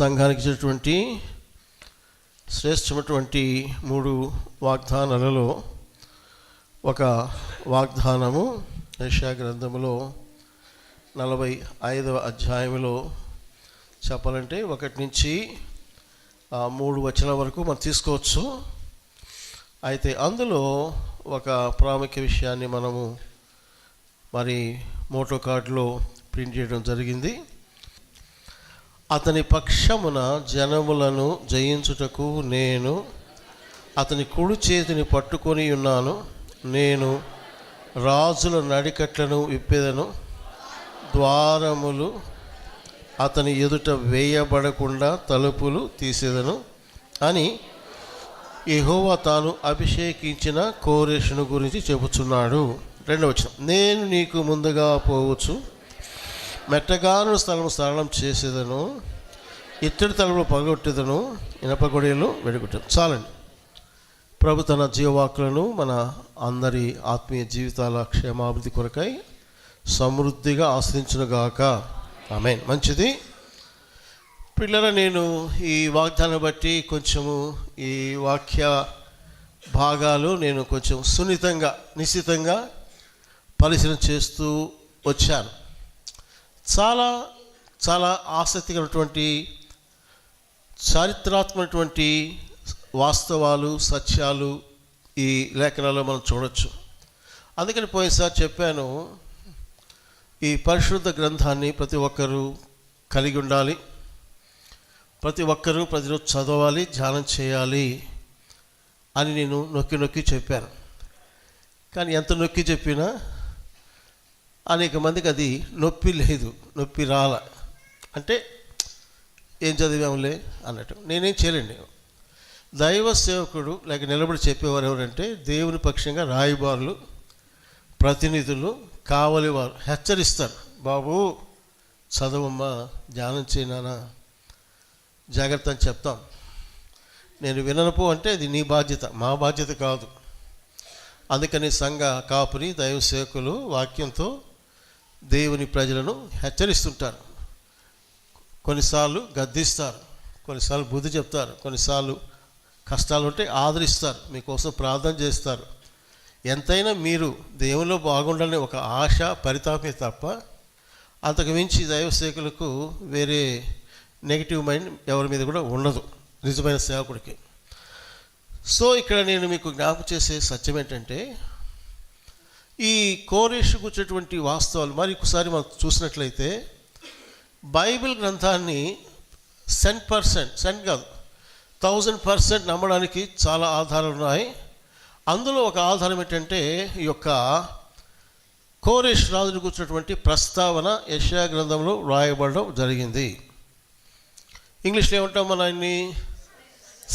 సంఘానికి ఇచ్చినటువంటి శ్రేష్టమైనటువంటి 3 వాగ్దానాలలో ఒక వాగ్దానము యెషయా గ్రంథములో 45వ అధ్యాయంలో చెప్పాలంటే 1 నుంచి 3 వచనాల వరకు మనం తీసుకోవచ్చు. అయితే అందులో ఒక ప్రాముఖ్య విషయాన్ని మనము మరి మోటో కార్డులో ప్రింట్ చేయడం జరిగింది. అతని పక్షమున జనములను జయించుటకు నేను అతని కుడి చేతిని పట్టుకొని ఉన్నాను. నేను రాజుల నడికట్లను విప్పెదను, ద్వారములు అతని ఎదుట వేయబడకుండా తలుపులు తీసేదను అని యెహోవా తాను అభిషేకించిన కోరెషును గురించి చెబుతున్నాడు. 2వ వచనం, నేను నీకు ముందుగా పోవచ్చు, మెట్టగాను స్థలము సరళం చేసేదను, ఇత్తడి తలుపులు పగొట్టేదను, ఇనప గొడుగులు వెడుగుతాను. చాలండి. ప్రభు తన జీవవాక్కులను మన అందరి ఆత్మీయ జీవితాల క్షేమాభివృద్ధి కొరకై సమృద్ధిగా ఆశ్రయించునుగాక. ఆమేన్. మంచిది పిల్లల, నేను ఈ వాగ్దానం బట్టి కొంచెము ఈ వాక్య భాగాలు నేను కొంచెం సున్నితంగా నిశ్చితంగా పరిశీలన చేస్తూ వచ్చాను. చాలా చాలా ఆసక్తికరమైనటువంటి చారిత్రాత్మకమైనటువంటి వాస్తవాలు సత్యాలు ఈ లేఖనాల్లో మనం చూడవచ్చు. అందుకని పోయినసారి చెప్పాను, ఈ పరిశుద్ధ గ్రంథాన్ని ప్రతి ఒక్కరూ కలిగి ఉండాలి, ప్రతి ఒక్కరూ ప్రతిరోజు చదవాలి, ధ్యానం చేయాలి అని నేను నొక్కి నొక్కి చెప్పాను. కానీ ఎంత నొక్కి చెప్పినా అనేక మందికి అది నొప్పి లేదు, నొప్పి రాల. అంటే ఏం చదివాములే అన్నట్టు. నేనేం చేయలేండి. దైవ సేవకుడు లేక నిలబడి చెప్పేవారు ఎవరంటే దేవుని పక్షంగా రాయబారులు, ప్రతినిధులు, కావలివారు హెచ్చరిస్తారు. బాబు చదవమ్మా, ధ్యానం చేయనా, జాగ్రత్త అని చెప్తాం. నేను విననపో అంటే అది నీ బాధ్యత, మా బాధ్యత కాదు. అందుకని సంఘ కాపురి దైవ సేవకులు వాక్యంతో దేవుని ప్రజలను హెచ్చరిస్తుంటారు. కొన్నిసార్లు గద్దిస్తారు, కొన్నిసార్లు బుద్ధి చెప్తారు, కొన్నిసార్లు కష్టాలు ఉంటే ఆదరిస్తారు, మీకోసం ప్రార్థన చేస్తారు. ఎంతైనా మీరు దేవునిలో బాగుండాలని ఒక ఆశ పరితాపమే తప్ప అంతకు మించి దైవ సేవకులకు వేరే నెగిటివ్ మైండ్ ఎవరి మీద కూడా ఉండదు నిజమైన సేవకుడికి. సో ఇక్కడ నేను మీకు జ్ఞాపకం చేసే సత్యం ఏంటంటే, ఈ కోరెషు కూర్చేటువంటి వాస్తవాలు మరి ఒకసారి మనం చూసినట్లయితే బైబిల్ గ్రంథాన్ని 100% కాదు 1000% నమ్మడానికి చాలా ఆధారాలు ఉన్నాయి. అందులో ఒక ఆధారం ఏంటంటే ఈ యొక్క కోరెషు రాజును కూర్చున్నటువంటి ప్రస్తావన యెషయా గ్రంథంలో రాయబడడం జరిగింది. ఇంగ్లీష్లో ఏమంటాం మన ఆయన్ని?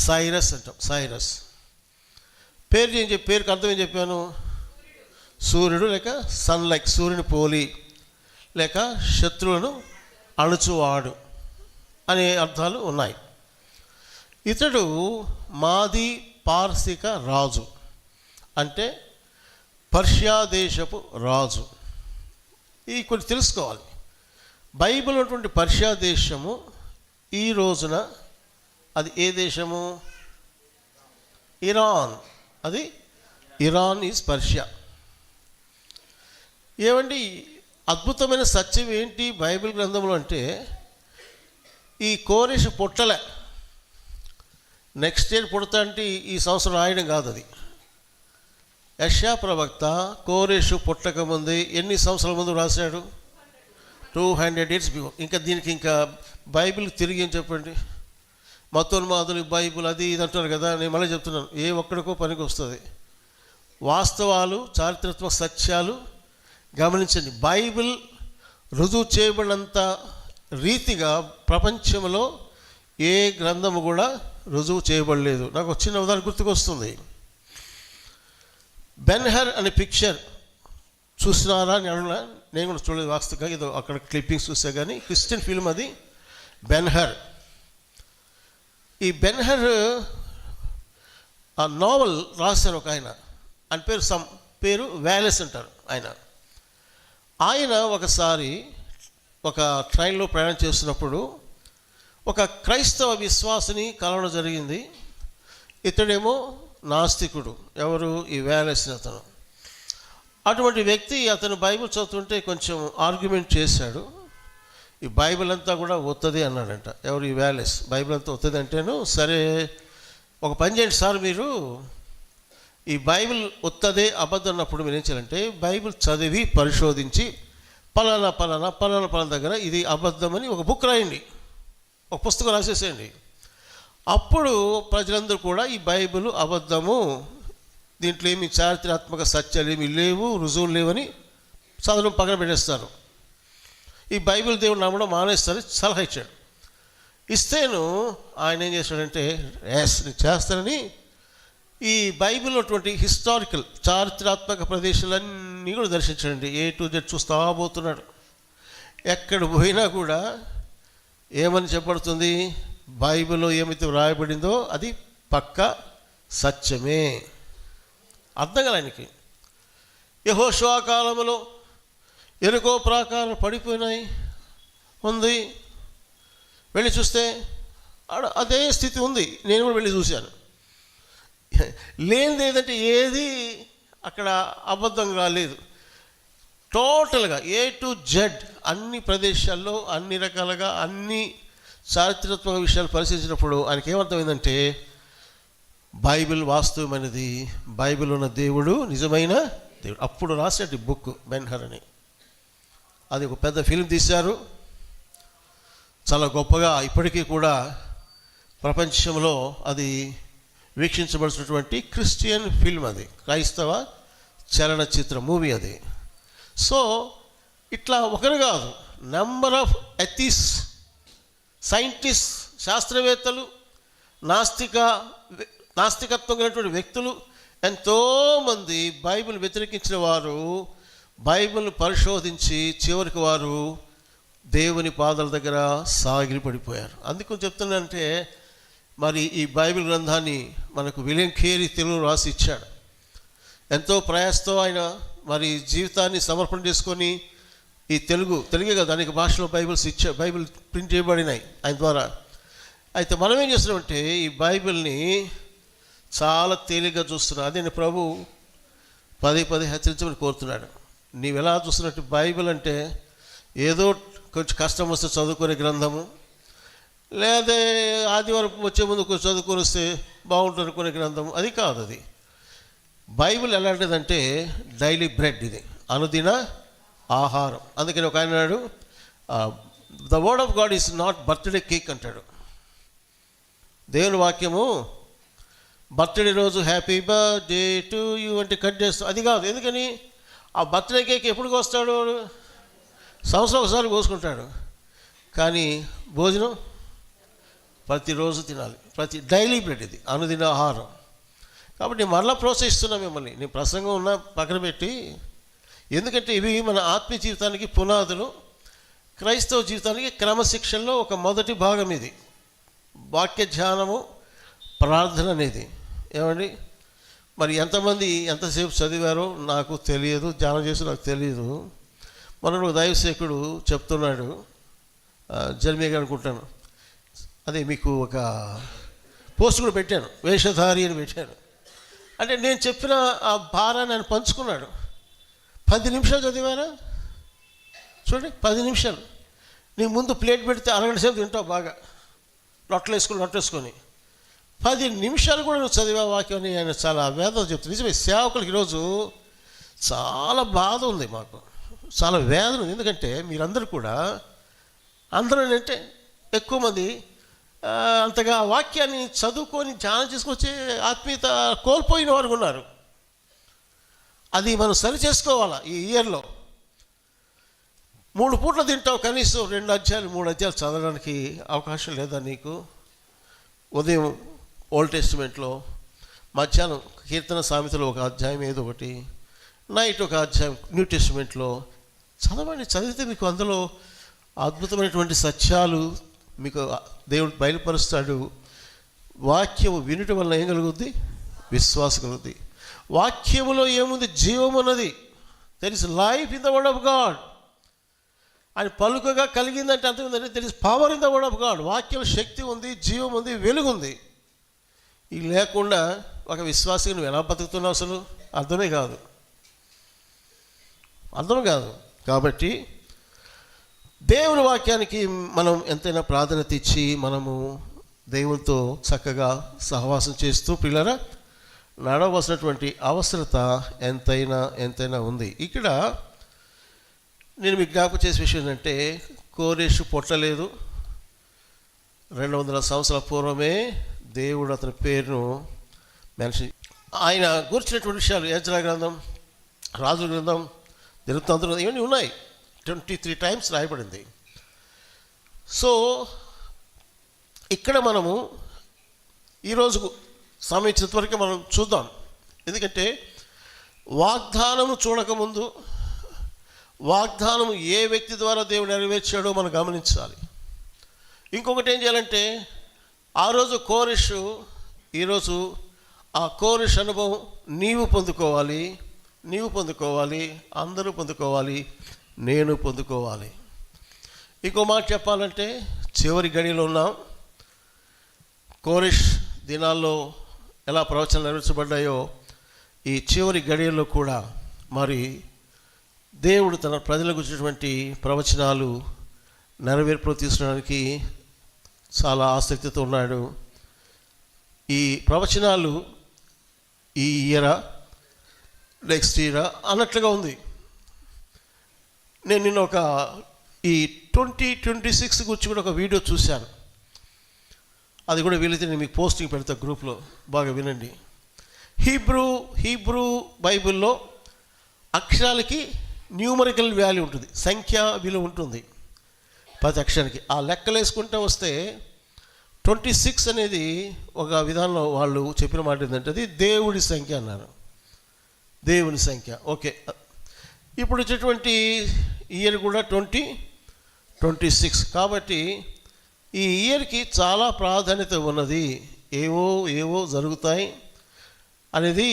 సైరస్ అంటాం. సైరస్ పేరుకి అర్థం ఏం చెప్పాను? సూర్యుడు లేక సన్లైట్, సూర్యుని పోలి లేక శత్రువులను అణుచువాడు అనే అర్థాలు ఉన్నాయి. ఇతడు మాది పార్సిక రాజు, అంటే పర్షియా దేశపు రాజు. ఈ కొన్ని తెలుసుకోవాలి. బైబిల్ ఉన్నటువంటి పర్షియా దేశము ఈ రోజున అది ఏ దేశము? ఇరాన్. అది ఇరాన్ ఈజ్ పర్షియా. ఏమండి అద్భుతమైన సత్యం ఏంటి బైబిల్ గ్రంథంలో అంటే, ఈ కోరెషు పుట్టలే, నెక్స్ట్ ఇయర్ పుడతా అంటే ఈ సంవత్సరం రాయడం కాదు. అది యెషయా ప్రవక్త కోరెషు పుట్టకముందే ఎన్ని సంవత్సరాల ముందు రాశాడు? 200 years బిఫోర్. ఇంకా దీనికి ఇంకా బైబిల్ తిరిగి ఏం చెప్పండి? మతోన్మాదులు బైబిల్ అది ఇది అంటారు కదా. నేను మళ్ళీ చెప్తున్నాను, ఏ ఒక్కడికో పనికి వస్తుంది. వాస్తవాలు, చారిత్రాత్మక సత్యాలు గమనించండి. బైబిల్ రుజువు చేయబడినంత రీతిగా ప్రపంచంలో ఏ గ్రంథము కూడా రుజువు చేయబడలేదు. నాకు ఒక చిన్న ఉదాహరణ గుర్తుకొస్తుంది. బెన్హర్ అనే పిక్చర్ చూసినారా అని అడుగునా? నేను కూడా చూడలేదు వాస్తవంగా, ఏదో అక్కడ క్లిప్పింగ్స్ చూసా. కానీ క్రిస్టియన్ ఫిల్మ్ అది బెన్హర్. ఈ బెన్హర్ ఆ నావల్ రాశారు ఒక ఆయన, ఆయన పేరు వ్యాలెస్ అంటారు. ఆయన ఒకసారి ఒక ట్రైన్లో ప్రయాణం చేస్తున్నప్పుడు ఒక క్రైస్తవ విశ్వాసిని కలవడం జరిగింది. ఇతడేమో నాస్తికుడు. ఎవరు? ఈ వేలెస్ అతను. అటువంటి వ్యక్తి అతను బైబిల్ చదువుతుంటే కొంచెం ఆర్గ్యుమెంట్ చేశాడు. ఈ బైబిల్ అంతా కూడా వత్తది అన్నాడంట. ఎవరు? ఈ వేలెస్. బైబిల్ అంతా వత్తది అంటేను, సరే ఒక పని చేయండి సార్, మీరు ఈ బైబిల్ వత్తదే అబద్ధం అన్నప్పుడు మీరు ఏం చేయాలంటే బైబిల్ చదివి పరిశోధించి పలానా పలానా పలానా పలానా దగ్గర ఇది అబద్ధమని ఒక బుక్ రాయండి, ఒక పుస్తకం రాసేసేయండి. అప్పుడు ప్రజలందరూ కూడా ఈ బైబిల్ అబద్ధము, దీంట్లో ఏమి చారిత్రాత్మక సత్యాలు ఏమి లేవు, రుజువులు లేవని చదవడం పక్కన పెట్టేస్తారు. ఈ బైబిల్ దేవుడు నమ్మడం మానేస్తారు సలహా ఇచ్చాడు. ఇస్తేను ఆయన ఏం చేశాడంటే నేను చేస్తానని ఈ బైబిల్లో అటువంటి హిస్టారికల్ చారిత్రాత్మక ప్రదేశాలన్నీ కూడా దర్శించాడండి. A to Z చూస్తా పోతున్నాడు. ఎక్కడ పోయినా కూడా ఏమని చెప్పబడుతుంది? బైబిల్లో ఏమైతే వ్రాయబడిందో అది పక్కా సత్యమే. అర్థం కదా ఆయనకి. యెహోషువ కాలంలో ఎరుకో ప్రాకారం పడిపోయినాయి ఉంది, వెళ్ళి చూస్తే అదే స్థితి ఉంది. నేను కూడా వెళ్ళి చూశాను. లేనిది ఏదంటే ఏది అక్కడ అబద్ధం కాలేదు. టోటల్గా A to Z అన్ని ప్రదేశాల్లో అన్ని రకాలుగా అన్ని చారిత్రాత్మక విషయాలు పరిశీలించినప్పుడు ఆయనకి ఏమర్థమైందంటే బైబిల్ వాస్తవమైనది, బైబిల్ ఉన్న దేవుడు నిజమైన దేవుడు. అప్పుడు రాసేటి బుక్ బెన్హర్ అని. అది ఒక పెద్ద ఫిల్మ్ తీశారు, చాలా గొప్పగా ఇప్పటికీ కూడా ప్రపంచంలో అది వీక్షించబడుతున్నటువంటి క్రిస్టియన్ ఫిల్మ్. అది క్రైస్తవ చలనచిత్ర మూవీ అది. సో ఇట్లా ఒకరు కాదు, నెంబర్ ఆఫ్ ఎథిస్ట్, సైంటిస్ట్, శాస్త్రవేత్తలు, నాస్తికత్వం కలిగినటువంటి వ్యక్తులు ఎంతోమంది బైబిల్ వ్యతిరేకించిన వారు బైబిల్ పరిశోధించి చివరికి వారు దేవుని పాదాల దగ్గర సాగిలి పడిపోయారు. అందుకని చెప్తున్నానంటే మరి ఈ బైబిల్ గ్రంథాన్ని మనకు విలియం కేరీ తెలుగు రాసి ఇచ్చాడు. ఎంతో ప్రయాసతో ఆయన మరి జీవితాన్ని సమర్పణ చేసుకొని ఈ తెలుగే కదా అనేక భాషలో బైబిల్ ప్రింట్ చేయబడినాయి ఆయన ద్వారా. అయితే మనం ఏం చేస్తున్నామంటే ఈ బైబిల్ని చాలా తేలిగ్గా చూస్తున్నాం. అదే ప్రభు పదే హెచ్చరించమని కోరుతున్నాడు. నీవు ఎలా చూస్తున్నట్టు బైబిల్ అంటే ఏదో కొంచెం కష్టం వస్తే చదువుకునే గ్రంథము, లేదా ఆదివారం వచ్చే ముందు కొంచెం చదువుకొని వస్తే బాగుంటుంది అనుకునే గ్రంథము, అది కాదు. అది బైబిల్ ఎలాంటిదంటే డైలీ బ్రెడ్, ఇది అనుదిన ఆహారం. అందుకని ఒక ఆయన అన్నాడు, the word of God is not birthday cake అంటాడు. దేవుని వాక్యము బర్త్డే రోజు హ్యాపీ బర్త్డే టు యూ అంటే కట్ చేస్తాం, అది కాదు. ఎందుకని ఆ బర్త్డే కేక్ ఎప్పుడు కోస్తాడు? సంవత్సరం ఒకసారి కోసుకుంటాడు. కానీ భోజనం ప్రతిరోజు తినాలి, డైలీ బ్రెడ్, ఇది అనుదిన ఆహారం. కాబట్టి నేను మరలా ప్రోత్సహిస్తున్నా మిమ్మల్ని, నేను ప్రసంగం ఉన్న పక్కన పెట్టి, ఎందుకంటే ఇవి మన ఆత్మీయ జీవితానికి పునాదులు, క్రైస్తవ జీవితానికి క్రమశిక్షణలో ఒక మొదటి భాగం ఇది. వాక్య ధ్యానము, ప్రార్థన అనేది. ఏమండి మరి ఎంతమంది ఎంతసేపు చదివారో నాకు తెలియదు, ధ్యానం చేసి నాకు తెలియదు. మనకు దైవసేకుడు చెప్తున్నాడు, జర్మీగా అనుకుంటాను, అదే మీకు ఒక పోస్ట్ కూడా పెట్టాను, వేషధారి అని పెట్టాను. అంటే నేను చెప్పిన ఆ భారాన్ని ఆయన పంచుకున్నాడు. 10 నిమిషాలు చదివారా? చూడండి, 10 నిమిషాలు. నీ ముందు ప్లేట్ పెడితే అరగంట సేపు తింటావు బాగా, లొట్టలేసుకొని 10 నిమిషాలు కూడా నువ్వు చదివా వాక్యం అని ఆయన చాలా వేదన చెప్తుంది. నిజమే, సేవకులకి ఈరోజు చాలా బాధ ఉంది, మాకు చాలా వేదన ఉంది. ఎందుకంటే మీరందరూ కూడా, అందరూ ఏంటంటే ఎక్కువ మంది అంతగా వాక్యాన్ని చదువుకొని ధ్యానం చేసుకొచ్చే ఆత్మీయత కోల్పోయిన వారు ఉన్నారు. అది మనం సరి చేసుకోవాలా. ఈ ఇయర్లో 3 పూటలు తింటావు, కనీసం 2 అధ్యాయాలు 3 అధ్యాయాలు చదవడానికి అవకాశం లేదా నీకు? ఉదయం ఓల్డ్ టెస్టిమెంట్లో, మధ్యాహ్నం కీర్తన సామెతలో ఒక అధ్యాయం ఏదో ఒకటి, నైట్ ఒక అధ్యాయం న్యూ టెస్టిమెంట్లో చదవండి. చదివితే మీకు అందులో అద్భుతమైనటువంటి సత్యాలు మీకు దేవుడు బయలుపరుస్తాడు. వాక్యము వినటం వల్ల ఏం కలుగుద్ది? విశ్వాసం కలుగుద్ది. వాక్యములో ఏముంది? జీవం ఉన్నది. There is life in the word of God. ఆయన పలుకగా కలిగిందంటే అర్థం ఏంటంటే there is power in the word of God. వాక్యం శక్తి ఉంది, జీవం ఉంది, వెలుగు ఉంది. ఇది లేకుండా ఒక విశ్వాసిగా నువ్వు ఎలా బతుకుతున్నావు అసలు అర్థమే కాదు. కాబట్టి దేవుని వాక్యానికి మనం ఎంతైనా ప్రాధాన్యత ఇచ్చి మనము దేవునితో చక్కగా సహవాసం చేస్తూ పిల్లరా నడవలసినటువంటి అవసరత ఎంతైనా ఉంది. ఇక్కడ నేను మీకు జ్ఞాపకం చేసే విషయం ఏంటంటే కోరేషు పొట్టలేదు. 200 సంవత్సరాల పూర్వమే దేవుడు అతని పేరును మెన్షన్, ఆయన గురించినటువంటి విషయాలు ఎజ్రా గ్రంథం, రాజుల గ్రంథం, దినవృత్తాంతం ఇవన్నీ ఉన్నాయి. 23 టైమ్స్ రాయబడింది. సో ఇక్కడ మనము ఈరోజు సమయించినంత వరకు మనం చూద్దాం. ఎందుకంటే వాగ్దానము చూడకముందు వాగ్దానం ఏ వ్యక్తి ద్వారా దేవుడు నెరవేర్చాడో మనం గమనించాలి. ఇంకొకటి ఏం చేయాలంటే ఆ రోజు కోరెషు, ఈరోజు ఆ కోరెష్ అనుభవం నీవు పొందుకోవాలి, అందరూ పొందుకోవాలి, నేను పొందుకోవాలి. ఇంకో మాట చెప్పాలంటే చివరి గడిలో ఉన్నాం. కోరెష్ దినాల్లో ఎలా ప్రవచనాలు నెరవేర్చబడ్డాయో ఈ చివరి గడియల్లో కూడా మరి దేవుడు తన ప్రజలకు వచ్చినటువంటి ప్రవచనాలు నెరవేర్పులో తీసుకోవడానికి చాలా ఆసక్తితో ఉన్నాడు. ఈ ప్రవచనాలు ఈ ఇయరా నెక్స్ట్ ఇయరా అన్నట్లుగా ఉంది. నేను నిన్న ఒక ఈ 2026 గురించి కూడా ఒక వీడియో చూశాను. అది కూడా వీలైతే నేను మీకు పోస్టింగ్ పెడతా గ్రూప్లో, బాగా వినండి. హీబ్రూ బైబిల్లో అక్షరాలకి న్యూమరికల్ వాల్యూ ఉంటుంది, సంఖ్యా విలువ ఉంటుంది ప్రతి అక్షరానికి. ఆ లెక్కలు వేసుకుంటూ వస్తే 26 అనేది ఒక విధానంలో వాళ్ళు చెప్పిన మాట ఏంటంటే అది దేవుడి సంఖ్య అన్నారు. దేవుని సంఖ్య. ఓకే, ఇప్పుడు వచ్చేటువంటి ఇయర్ కూడా 2026. కాబట్టి ఈ ఇయర్కి చాలా ప్రాధాన్యత ఉన్నది. ఏవో జరుగుతాయి అనేది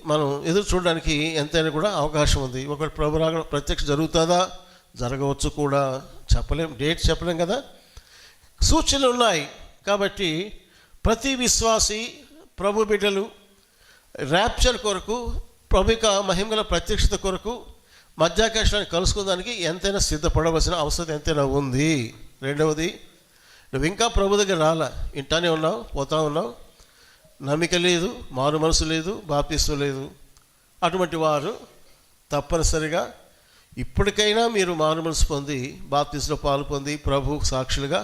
మనం ఎదురు చూడడానికి ఎంతైనా కూడా అవకాశం ఉంది. ఒకటి ప్రభు రాకడ ప్రత్యక్ష జరుగుతుందా, జరగవచ్చు కూడా, చెప్పలేం, డేట్ చెప్పలేం కదా. సూచనలు ఉన్నాయి. కాబట్టి ప్రతి విశ్వాసి, ప్రభు బిడ్డలు ర్యాప్చర్ కొరకు, ప్రభుక మహిమగల ప్రత్యక్షత కొరకు మధ్యాకాశాన్ని కలుసుకోవడానికి ఎంతైనా సిద్ధపడవలసిన అవసరం ఎంతైనా ఉంది. రెండవది, నువ్వు ఇంకా ప్రభు దగ్గర రాలా, ఇంటానే ఉన్నావు, పోతా ఉన్నావు, నమ్మిక లేదు, మారు మనసు లేదు, బాప్తిస్వం లేదు. అటువంటి వారు తప్పనిసరిగా ఇప్పటికైనా మీరు మారు మనసు పొంది బాప్తిస్లో పాలు పొంది ప్రభు సాక్షులుగా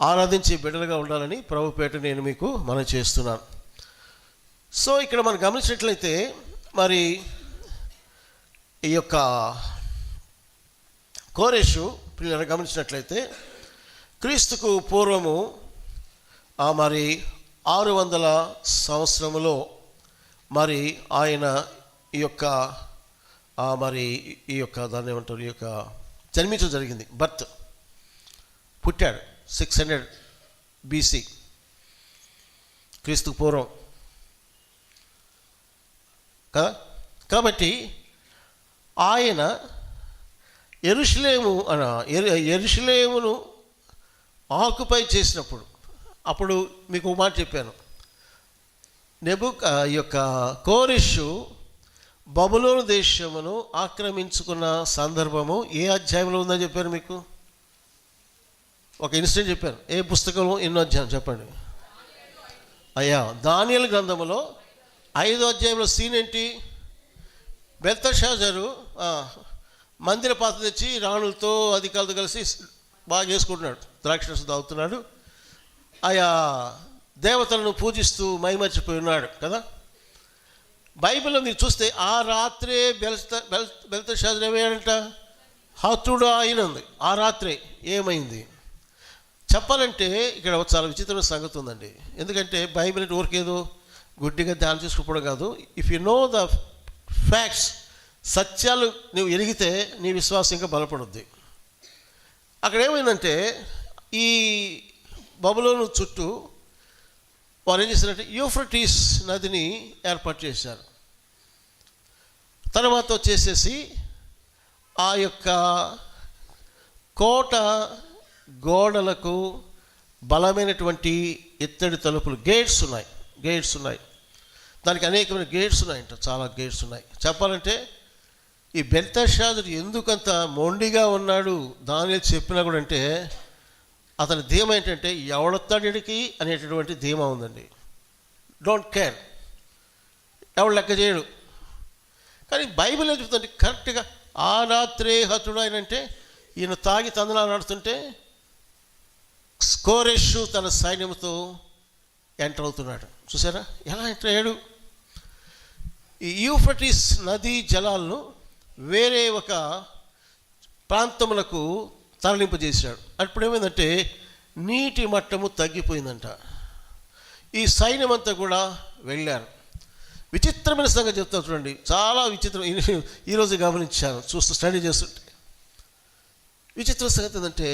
ఆరాధించే బిడ్డలుగా ఉండాలని ప్రభు పేట నేను మీకు మనవి చేస్తున్నాను. సో ఇక్కడ మనం గమనించినట్లయితే మరి ఈ యొక్క కోరెషు పిల్లలు గమనించినట్లయితే క్రీస్తుకు పూర్వము మరి 600 సంవత్సరములో మరి ఆయన ఈ యొక్క దాన్ని ఏమంటారు, ఈ యొక్క జన్మించడం జరిగింది. పుట్టాడు 600 BC, క్రీస్తుకు పూర్వం కదా. కాబట్టి ఆయన యెరూషలేమును ఆక్యుపై చేసినప్పుడు, అప్పుడు మీకు ఒక మాట చెప్పాను, ఈ యొక్క కోరెషు బబులోను దేశమును ఆక్రమించుకున్న సందర్భము ఏ అధ్యాయంలో ఉందని చెప్పాను మీకు. ఒక ఇన్సిడెంట్ చెప్పాను. ఏ పుస్తకంలో, ఎన్నో అధ్యాయం చెప్పండి అయ్యా. దానియేలు గ్రంథములో 5వ అధ్యాయంలో సీన్ ఏంటి? బెల్తషాజరు మందిర పాత్ర తెచ్చి రాణులతో అధికారులతో కలిసి బాగా చేసుకుంటున్నాడు, ద్రాక్షరసం తాగుతున్నాడు, ఆయా దేవతలను పూజిస్తూ మైమర్చిపోయి ఉన్నాడు కదా. బైబిల్లో మీరు చూస్తే ఆ రాత్రే బెల్తషాజరు ఏమయ్యాడంట? హతుడు ఆయన ఉంది. ఆ రాత్రే ఏమైంది చెప్పాలంటే ఇక్కడ చాలా విచిత్రమైన సంగతి ఉందండి. ఎందుకంటే బైబిల్ అంటే ఊరికేదో గుడ్డిగా ధ్యానం చేసుకోవడం కాదు. If you know the facts, సత్యాలు నువ్వు ఎరిగితే నీ విశ్వాసం ఇంకా బలపడుద్ది. అక్కడ ఏమైందంటే ఈ బబులోను చుట్టూ వారు ఏం చేశారంటే యూఫ్రటీస్ నదిని ఏర్పాటు చేశారు. తర్వాత వచ్చేసేసి ఆ యొక్క కోట గోడలకు బలమైనటువంటి ఇత్తడి తలుపులు, గేట్స్ ఉన్నాయి. దానికి అనేకమైన గేట్స్ ఉన్నాయంట, చాలా గేట్స్ ఉన్నాయి. చెప్పాలంటే ఈ బెల్తెషాజరు ఎందుకంత మొండిగా ఉన్నాడు దానియేలు చెప్పినా కూడా అంటే అతని ధీమా ఏంటంటే ఎవడొత్తాడికి అనేటటువంటి ధీమా ఉందండి. డోంట్ కేర్, ఎవడు లెక్క చేయడు. కానీ బైబిల్ ఏం చెప్తుందంటే కరెక్ట్గా ఆ రాత్రే హతుడు ఆయనంటే ఈయన తాగి తందనాలు ఆడుతుంటే కోరెషు తన సైన్యంతో ఎంటర్ అవుతున్నాడు. చూసారా ఎలా ఎంటర్ అయ్యాడు? ఈ యూఫ్రటీస్ నదీ జలాలను వేరే ఒక ప్రాంతములకు తరలింపజేశాడు. అప్పుడు ఏమైందంటే నీటి మట్టము తగ్గిపోయిందంట. ఈ సైన్యం అంతా కూడా వెళ్ళారు. విచిత్రమైన సంగతి చెప్తాను చూడండి, చాలా విచిత్రం. ఈరోజు గమనించాను స్టడీ చేస్తుంటే. విచిత్ర సంగతి ఏంటంటే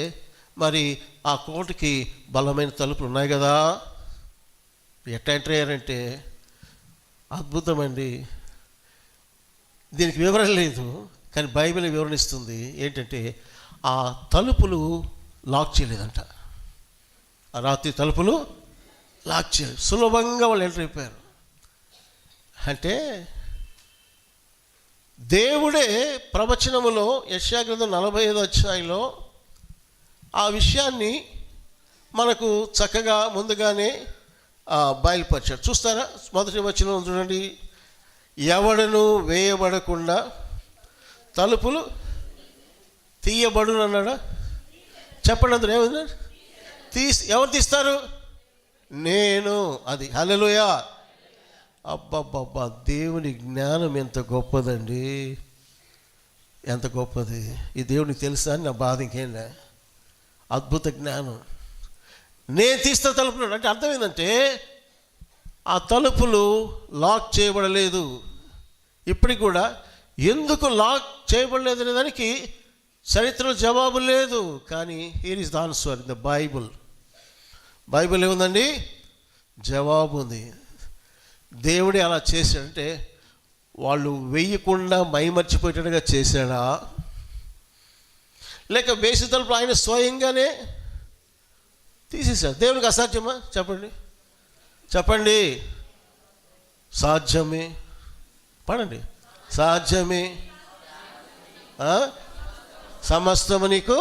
మరి ఆ కోటకి బలమైన తలుపులు ఉన్నాయి కదా, ఎట్లా ఎంటర్ అయ్యారంటే అద్భుతమండి. దీనికి వివరణ లేదు, కానీ బైబిల్ వివరణిస్తుంది. ఏంటంటే ఆ తలుపులు లాక్ చేయలేదంట. ఆ రాత్రి తలుపులు లాక్ చేయలేదు, సులభంగా వాళ్ళు ఎంటర్ అయిపోయారు. అంటే దేవుడే ప్రవచనములో యెషయా గ్రంథం 45వ అధ్యాయంలో ఆ విషయాన్ని మనకు చక్కగా ముందుగానే బయలుపరిచాడు. చూస్తారా? మొదటి వచనం చూడండి, ఎవడను వేయబడకుండా తలుపులు తీయబడును అన్నాడా? చెప్పండి అందరూ ఏమన్నా ఎవరు తీస్తారు? నేను. అది హల్లెలూయా. అబ్బబ్బబ్బా, దేవుని జ్ఞానం ఎంత గొప్పదండి, ఎంత గొప్పది. ఈ దేవునికి తెలుసా అని నా బాధ ఇంకేంలే. అద్భుత జ్ఞానం. నేను తీస్తా తలుపులు అంటే అర్థం ఏంటంటే ఆ తలుపులు లాక్ చేయబడలేదు. ఇప్పటికి కూడా ఎందుకు లాక్ చేయబడలేదు అనే దానికి చరిత్రలో జవాబు లేదు. కానీ here is the answer in the Bible ఏముందండి? జవాబు ఉంది. దేవుడే అలా చేశాడంటే వాళ్ళు వెయ్యకుండా మైమర్చిపోయేటట్టుగా చేశాడా, లేక వేసి తలుపులు ఆయన స్వయంగానే తీసేశాడు? దేవునికి అసాధ్యమా? చెప్పండి. సాధ్యమే. పడండి. సాధ్యమే. సమస్తము నీకు.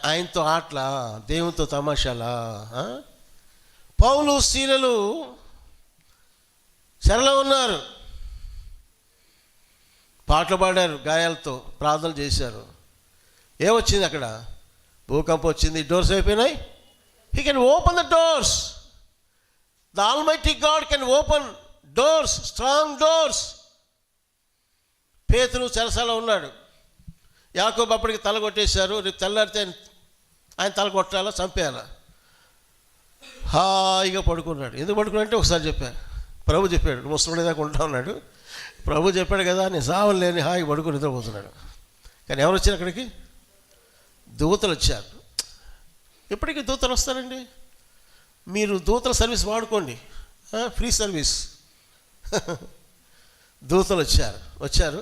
ఆయనతో ఆటలా, దేవునితో తమాషాలా? పౌలు శీలలు చెరలో ఉన్నారు, పాటలు పాడారు, గాయాలతో ప్రార్థనలు చేశారు. ఏమొచ్చింది అక్కడ? భూకంపం వచ్చింది, డోర్స్ అయిపోయినాయి. He can open the doors. The almighty God can open doors, strong doors. పేతురు చెరసాల ఉన్నాడు. యాకోబు అప్పటికి తల కొట్టేశారు. రేపు తెల్లారితే ఆయన తల కొట్టాలా, చంపేయాలా? హాయిగా పడుకున్నాడు. ఎందుకు పడుకున్నాడంటే ఒకసారి చెప్పారు, ప్రభు చెప్పాడు, ముసలి దాకా ఉంటా ఉన్నాడు. ప్రభు చెప్పాడు కదా, నేను సావలు లేని హాయిగా పడుకుని నిద్రపోతున్నాడు. కానీ ఎవరు వచ్చారు అక్కడికి? దూతలు వచ్చారు. ఎప్పటికీ దూతలు వస్తారండి. మీరు దూతల సర్వీస్ వాడుకోండి, ఫ్రీ సర్వీస్. దూతలు వచ్చారు.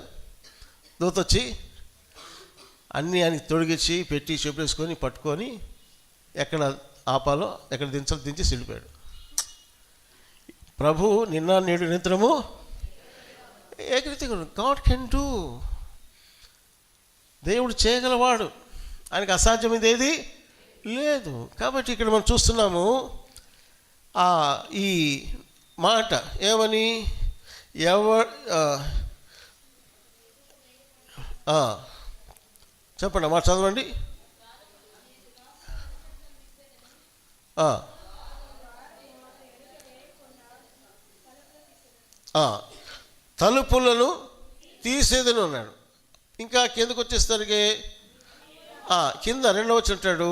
దూత వచ్చి అన్నీ ఆయనకి తొడిగించి పెట్టి చెప్పేసుకొని పట్టుకొని ఎక్కడ ఆపాలో ఎక్కడ దించాలో దించి వెళ్ళిపోయాడు. ప్రభు నిన్న నేడు నిరంతరము ఏకరీతిగా. God can do. దేవుడు చేయగలవాడు, ఆయనకు అసాధ్యమైనది ఏది లేదు. కాబట్టి ఇక్కడ మనం చూస్తున్నాము ఈ మాట ఏమని, చెప్పండి మాట చదవండి. తలుపులను తీసేదని అన్నాడు. ఇంకా కిందకు వచ్చేసరికి కింద 2వ వచనం అంటాడు,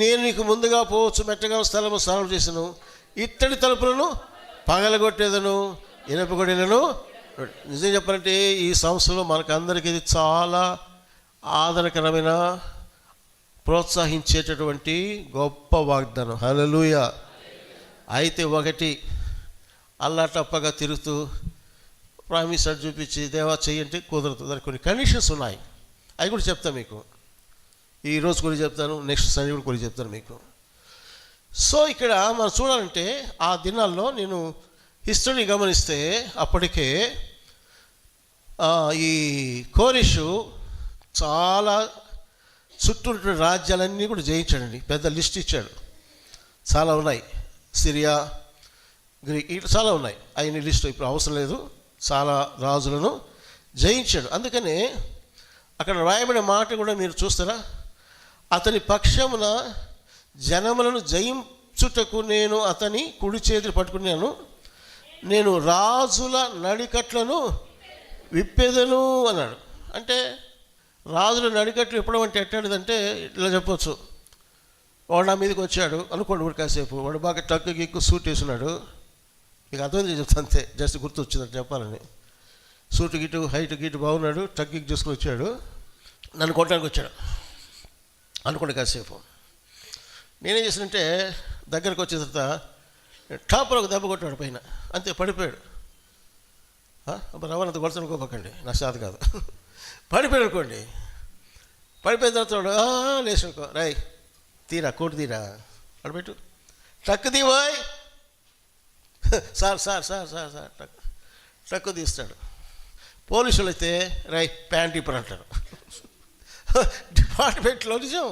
నేను నీకు ముందుగా పోవచ్చు, మెట్టగా స్థలము సాగు చేసాను, ఇత్తడి తలుపులను పగలగొట్టేదను, ఇనుప గొడ్డలను. నిజం చెప్పాలంటే ఈ సంవత్సరంలో మనకందరికీ ఇది చాలా ఆదరణకరమైన, ప్రోత్సహించేటటువంటి గొప్ప వాగ్దానం. హల్లెలూయా. అయితే ఒకటి అల్లాటప్పగా తిరుగుతూ ప్రామిస్ చూపించి దేవా చెయ్యంటే కుదరదు. దానికి కొన్ని కండిషన్స్ ఉన్నాయి, అవి కూడా చెప్తా మీకు. ఈరోజు కొన్ని చెప్తాను, నెక్స్ట్ సండే కూడా కొన్ని చెప్తాను మీకు. సో ఇక్కడ మనం చూడాలంటే ఆ దినాల్లో నేను హిస్టరీ గమనిస్తే అప్పటికే ఈ కోరెషు చాలా చుట్టూ రాజ్యాలన్నీ కూడా జయించాడండి. పెద్ద లిస్ట్ ఇచ్చాడు, చాలా ఉన్నాయి. సిరియా, గ్రీక్, ఇట్లా చాలా ఉన్నాయి. అయిన లిస్ట్ ఇప్పుడు అవసరం లేదు. చాలా రాజులను జయించాడు. అందుకని అక్కడ రాయబడిన మాట కూడా మీరు చూస్తారా, అతని పక్షమున జనములను జయించుటకు నేను అతని కుడి చేతులు పట్టుకున్నాను, నేను రాజుల నడికట్లను విప్పెదను అన్నాడు. అంటే రాజుల నడికట్లు విప్పడం అంటే ఎట్టాడిదంటే ఇట్లా చెప్పొచ్చు, వాడు నా మీదకి వచ్చాడు అనుకోండి, ఊరు కాసేపు వాడు బాగా టక్కు గిక్కు సూట్ వేసున్నాడు, మీకు అర్థమైంది చెప్తాను అంతే, జస్ట్ గుర్తు వచ్చిందని చెప్పాలని. సూటు గిటు హైట్ గిటు బాగున్నాడు, టక్ గిక్ చేసుకుని వచ్చాడు, నన్ను కొట్టడానికి వచ్చాడు అనుకోండి కాసేపు. నేనేం చేసినంటే దగ్గరకు వచ్చిన తర్వాత టాపర్ ఒక దెబ్బ కొట్టాడు పైన, అంతే పడిపోయాడు. రవాణా కొడతాను అనుకోకండి, నా శాత కాదు. పడిపోయాడు అనుకోండి. పడిపోయిన తర్వాత వాడు లేచుకో, రాయ్ తీరా కోటి తీరా పడిపెట్టు, టక్కు తీవాయ్ sir sir sir sir sir టక్కు తీస్తాడు. పోలీసులు అయితే రై ప్యాంట్ ఇప్పని అంటారు. డిపార్ట్మెంట్లో నిజం,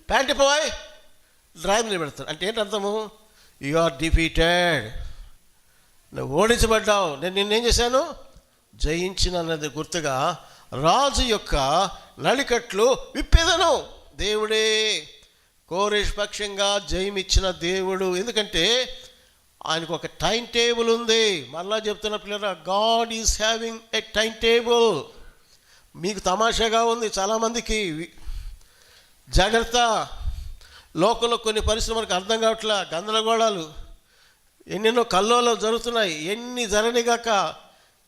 ప్యాంట్ ఇప్పవాయ్ డ్రైవ్ నిలబెడతారు. అంటే ఏంటి అర్థము, యు ఆర్ డిఫీటెడ్, నువ్వు ఓడించబడ్డావు, నేను నిన్నేం చేశాను, జయించిన అన్నది గుర్తుగా రాజు యొక్క నడికట్లు విప్పేదను. దేవుడే కోరెషు పక్షంగా జయమిచ్చిన దేవుడు. ఎందుకంటే ఆయనకు ఒక టైం టేబుల్ ఉంది. మళ్ళా చెప్తున్న పిల్లరా, God is having a time table. మీకు తమాషాగా ఉంది చాలామందికి, జాగ్రత్త. లోకంలో కొన్ని పరిశ్రమలకు అర్థం కావట్లా, గందరగోళాలు, ఎన్నెన్నో కల్లోలాలు జరుగుతున్నాయి. ఎన్ని జరనిగాక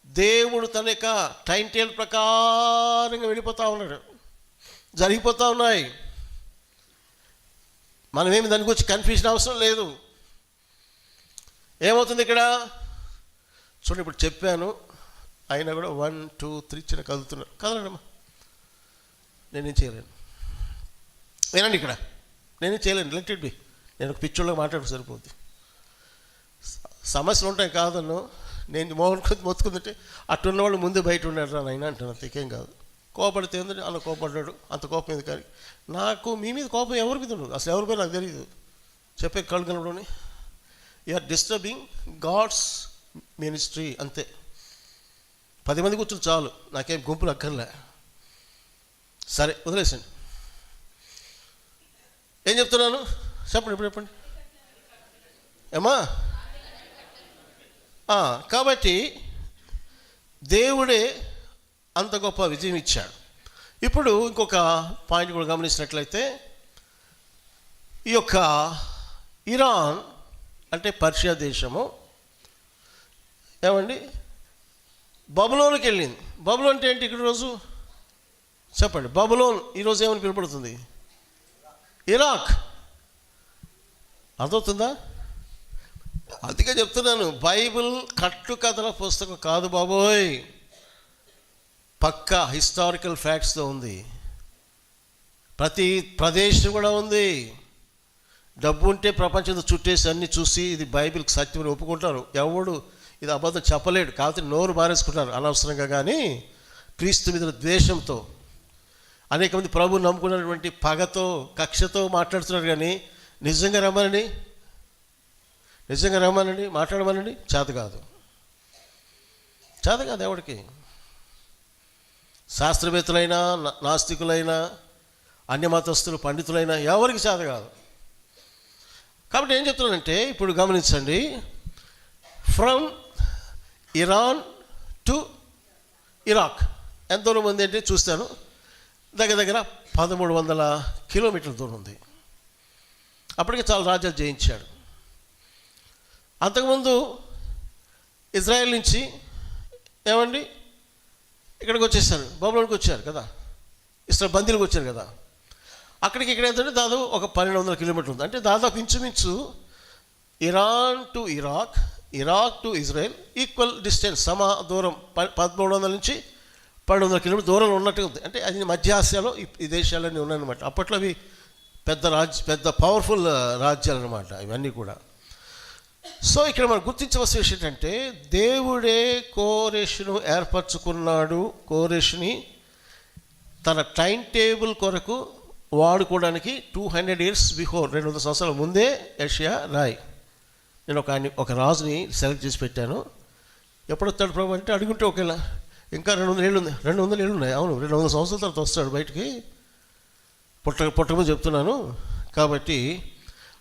దేవుడు తన యొక్క టైం టేబుల్ ప్రకారంగా వెళ్ళిపోతూ ఉన్నాడు, జరిగిపోతూ ఉన్నాయి. మనమేమి దాని గురించి కన్ఫ్యూజన్ అవసరం లేదు. ఏమవుతుంది ఇక్కడ చూడండి, ఇప్పుడు చెప్పాను, అయినా కూడా 1 2 3 చిన్న కదులుతున్నారు. కదలండమ్మా, నేనేం చేయలేను. వినండి, ఇక్కడ నేనేం చేయలేను, లెట్ ఇట్ బి. నేను ఒక పిచ్చోళ్ళగా మాట్లాడి సరిపోద్ది. సమస్యలు ఉంటాయి కాదన్ను, నేను మొత్తుకుందంటే అట్టున్నవాడు ముందు బయట ఉన్నాడు రా నాయన అంటున్నాను, అంతకేం కాదు. కోపడితే ఏంటంటే అన్న కోపడ్డాడు, అంత కోపం ఇది. కానీ నాకు మీ మీద కోపం ఎవరి మీద ఉండదు, అసలు ఎవరిపై నాకు తెలియదు. చెప్పే కళ్ళు కలవడం, you are disturbing God's ministry, అంతే. 10 మంది కూర్చొని చాలు, నాకేం గుంపులు అక్కర్లే. సరే వదిలేసండి. ఏం చెప్తున్నాను చెప్పండి, ఇప్పుడు చెప్పండి ఏమా. కాబట్టి దేవుడే అంత గొప్ప విజయం ఇచ్చాడు. ఇప్పుడు ఇంకొక పాయింట్ కూడా గమనించినట్లయితే, ఈ యొక్క ఇరాన్ అంటే పర్షియా దేశము ఏమండి బబులోన్కి వెళ్ళింది. బబులోన్ అంటే ఏంటి ఇక్కడ రోజు చెప్పండి. బబులోన్ ఈరోజు ఏమని పిలువబడుతుంది, ఇరాక్. అర్థమవుతుందా? అందుకే చెప్తున్నాను, బైబిల్ కట్టుకథల పుస్తకం కాదు బాబోయ్, పక్కా హిస్టారికల్ ఫ్యాక్ట్స్తో ఉంది. ప్రతి ప్రదేశం కూడా ఉంది. డబ్బు ఉంటే ప్రపంచంతో చుట్టేసి అన్నీ చూసి ఇది బైబిల్కి సత్యం ఒప్పుకుంటారు. ఎవడు ఇది అబద్ధం చెప్పలేడు, కాబట్టి నోరు మారేసుకుంటారు అనవసరంగా. కానీ క్రీస్తు మీద ద్వేషంతో అనేక మంది ప్రభువుని నమ్ముకున్నటువంటి పగతో కక్షతో మాట్లాడుతున్నారు. కానీ నిజంగా రమ్మనండి మాట్లాడమనండి, చేత కాదు ఎవరికి. శాస్త్రవేత్తలైనా నాస్తికులైనా అన్యమతస్తులు పండితులైనా ఎవరికి చేత కాదు. కాబట్టి ఏం చెప్తున్నానంటే ఇప్పుడు గమనించండి, ఫ్రమ్ ఇరాన్ టు ఇరాక్ ఎంత దూరం ఉంది అంటే చూస్తాను, దగ్గర 1300 కిలోమీటర్ల దూరం ఉంది. అప్పటికే చాలా రాజ్యాలు జయించాడు. అంతకుముందు ఇజ్రాయెల్ నుంచి ఏమండి ఇక్కడికి వచ్చేసారు, బబులోనికి వచ్చారు కదా, ఇస్రాయల్ బందీలకు వచ్చారు కదా. అక్కడికి ఇక్కడ ఏంటంటే దాదాపు ఒక 1200 కిలోమీటర్లు ఉంది. అంటే దాదాపు ఇంచుమించు Iran to Iraq, Iraq to Israel equal distance, సమ దూరం. 1300 నుంచి 1200 కిలోమీటర్ దూరంలో ఉన్నట్టు ఉంది. అంటే అది మధ్య ఆసియాలో ఈ దేశాలన్నీ ఉన్నాయన్నమాట. అప్పట్లో అవి పెద్ద పవర్ఫుల్ రాజ్యాలు అనమాట ఇవన్నీ కూడా. సో ఇక్కడ మనం గుర్తించవలసిన విషయం ఏంటంటే, దేవుడే కోరెషును ఏర్పరచుకున్నాడు. కోరెషుని తన టైం టేబుల్ కొరకు వాడుకోవడానికి 200 years బిఫోర్, 200 సంవత్సరాల ముందే యెషయా రాయ్. నేను ఒక రాజుని సెలెక్ట్ చేసి పెట్టాను. ఎప్పుడొస్తాడు ప్రభు అంటే అడుగుంటే ఒకేలా ఇంకా 200 ఏళ్ళు ఉంది. 200 ఏళ్ళు ఉన్నాయి. అవును, 200 సంవత్సరాల తర్వాత వస్తాడు బయటికి. పుట్టకముందు చెప్తున్నాను కాబట్టి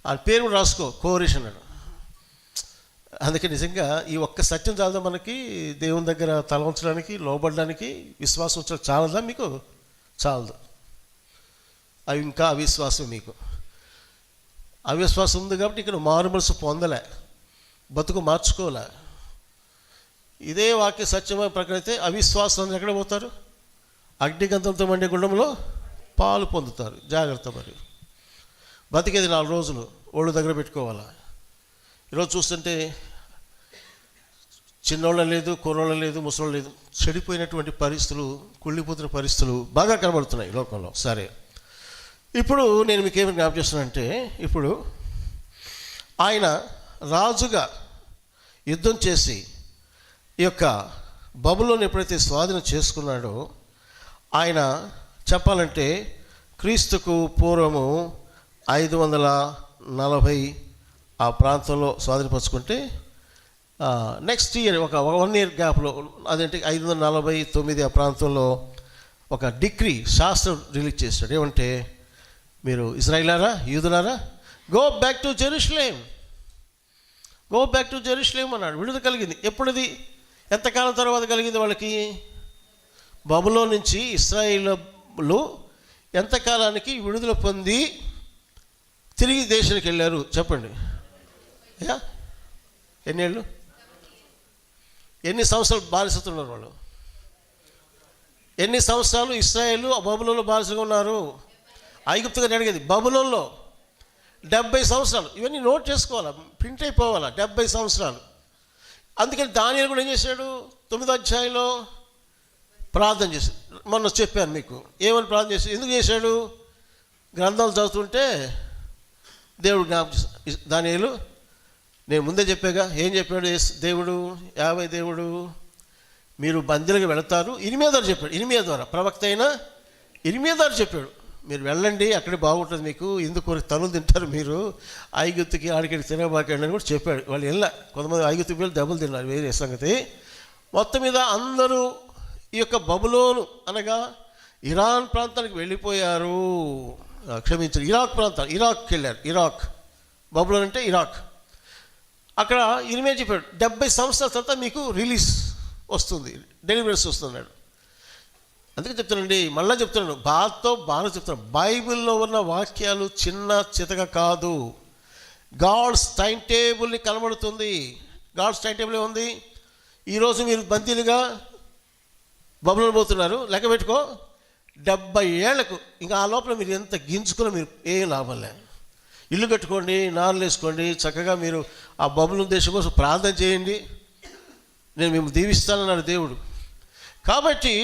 ఆ పేరు కూడా రాసుకో, కోరెష్ అన్నాడు. అందుకే నిజంగా ఈ ఒక్క సత్యం చాలదా మనకి దేవుని దగ్గర తల ఉంచడానికి, లోబడడానికి? విశ్వాసం ఉంచడం చాలదా మీకు? చాలదు. అవి ఇంకా అవిశ్వాసం మీకు. అవిశ్వాసం ఉంది కాబట్టి ఇక్కడ మారు మనసు పొందలే, బతుకు మార్చుకోలే. ఇదే వాక్య సత్యమైన ప్రకారం అయితే అవిశ్వాసం ఎక్కడ పోతారు? అగ్నిగంధంతో మండే గుండంలో పాలు పొందుతారు. జాగ్రత్త. మరి బతికేది 4 రోజులు, ఒళ్ళు దగ్గర పెట్టుకోవాలా. ఈరోజు చూస్తుంటే చిన్నోళ్ళ లేదు, కుర్రోళ్ళ లేదు, ముసలోళ్ళ లేదు, చెడిపోయినటువంటి పరిస్థితులు, కుళ్ళిపోతున్న పరిస్థితులు బాగా కనబడుతున్నాయి లోకంలో. సరే, ఇప్పుడు నేను మీకు ఏమి జ్ఞాపకం చేస్తున్నానంటే, ఇప్పుడు ఆయన రాజుగా యుద్ధం చేసి ఈ యొక్క బబులోని ఎప్పుడైతే స్వాధీనం చేసుకున్నాడో, ఆయన చెప్పాలంటే క్రీస్తుకు పూర్వము 540 ఆ ప్రాంతంలో స్వాధీనపరుచుకుంటే, నెక్స్ట్ ఇయర్ ఒక 1 year గ్యాప్లో, అదేంటి 549 ఆ ప్రాంతంలో ఒక డిక్రీ, శాస్త్రం రిలీజ్ చేశాడు. ఏమంటే, మీరు ఇశ్రాయేలారా, యూదులారా, గో బ్యాక్ టు జెరూసలేం అన్నాడు. విడుదల కలిగింది. ఎప్పుడుది? ఎంతకాలం తర్వాత కలిగింది వాళ్ళకి? బబులో నుంచి ఇశ్రాయేలు ఎంతకాలానికి విడుదల పొంది తిరిగి దేశానికి వెళ్ళారు చెప్పండి? ఎన్నేళ్ళు, ఎన్ని సంవత్సరాలు బానిసత్వం ఉన్నారు వాళ్ళు? ఎన్ని సంవత్సరాలు ఇశ్రాయేలు బబులోన్లో బానిసగా ఉన్నారు? ఐగుప్తుగా అడిగేది బబులోన్లో 70 సంవత్సరాలు. ఇవన్నీ నోట్ చేసుకోవాలా, ప్రింట్ అయిపోవాలా. 70 సంవత్సరాలు. అందుకని దానియేలు కూడా ఏం చేశాడు? 9వ అధ్యాయంలో ప్రార్థన చేశాడు. మొన్న చెప్పాను మీకు ఏమని ప్రార్థన చేశాడు. ఎందుకు చేశాడు? గ్రంథాలు చదువుతుంటే దేవుడు జ్ఞాపకం. దానియేలు నేను ముందే చెప్పాగా, ఏం చెప్పాడు దేవుడు? దేవుడు మీరు బందీలుగా వెళతారు. ఇర్మియా ద్వారా చెప్పాడు. ఇర్మియా ద్వారా, ప్రవక్త అయిన ఇర్మియా ద్వారా చెప్పాడు, మీరు వెళ్ళండి, అక్కడే బాగుంటుంది మీకు, ఎందుకు తనులు తింటారు మీరు, ఐగుప్తుకి ఆడికి తినబాకండి అని కూడా చెప్పాడు. వాళ్ళు కొంతమంది ఐగుప్తుకి వెళ్ళి దెబ్బలు తిన్నారు, వేరే సంగతి. మొత్తం మీద అందరూ ఈ యొక్క బబులోను అనగా ఇరాన్ ప్రాంతానికి వెళ్ళిపోయారు. క్షమించారు, ఇరాక్ ప్రాంతం, ఇరాక్కి వెళ్ళారు. ఇరాక్, బబులోన్ అంటే ఇరాక్. అక్కడ ఇర్మియా చెప్పాడు 70 సంవత్సరాల తర్వాత మీకు రిలీజ్ వస్తుంది, డెలివరెన్స్ వస్తున్నాడు. అందుకే చెప్తానండి, మళ్ళీ చెప్తున్నాను, బాగా చెప్తున్నాను, బైబిల్లో ఉన్న వాక్యాలు చిన్న చితక కాదు. గాడ్స్ టైం టేబుల్ని కనబడుతుంది. గాడ్స్ టైం టేబుల్ ఏముంది? ఈరోజు మీరు బందీలుగా బబులోను పోతున్నారు, లెక్క పెట్టుకో, 70 ఏళ్లకు ఇంకా ఆ లోపల మీరు ఎంత గింజుకున్నా మీరు ఏం లాభం లేదు. ఇల్లు కట్టుకోండి, నార్లు వేసుకోండి, చక్కగా మీరు ఆ బబులోను దేశం కోసం ప్రార్థన చేయండి, నేను మేము దీవిస్తానన్నాడు దేవుడు. కాబట్టి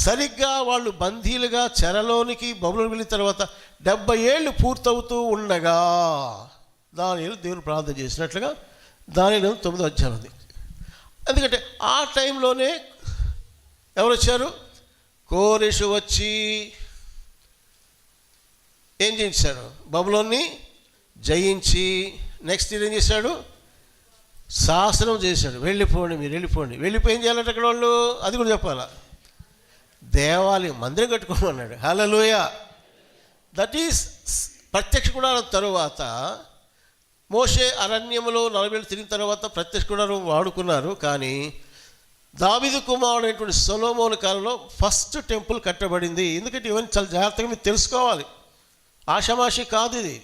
సరిగ్గా వాళ్ళు బందీలుగా చెరలోనికి బబులోను వెళ్ళిన తర్వాత 70 ఏళ్ళు పూర్తవుతూ ఉండగా దానియేలు దేవుడు ప్రార్థన చేసినట్లుగా దానియేలు 9వ అధ్యాయం ఉంది. ఎందుకంటే ఆ టైంలోనే ఎవరు వచ్చారు? కోరెషు వచ్చి ఏం చేశాడు? బబులోన్ని జయించి నెక్స్ట్ ఇయర్ ఏం చేశాడు? శాసనం చేశాడు, వెళ్ళిపోండి, మీరు వెళ్ళిపోండి. వెళ్ళిపోయి ఏం చేయాలంటే అక్కడ వాళ్ళు, అది కూడా చెప్పాలా, దేవాలయం, మందిరం కట్టుకోమన్నాడు. హల్లెలూయా. దట్ ఈస్ ప్రత్యక్ష గుడారం తరువాత మోషే అరణ్యములో 40 ఏళ్ళు తిరిగిన తర్వాత ప్రత్యక్ష గుడారం వాడుకున్నారు. కానీ దావీదు కుమారుడు అయినటువంటి సొలొమోను కాలంలో ఫస్ట్ టెంపుల్ కట్టబడింది. ఎందుకంటే ఇవన్నీ చాలా జాగ్రత్తగా మీరు తెలుసుకోవాలి, ఆషామాషి కాదు ఇది.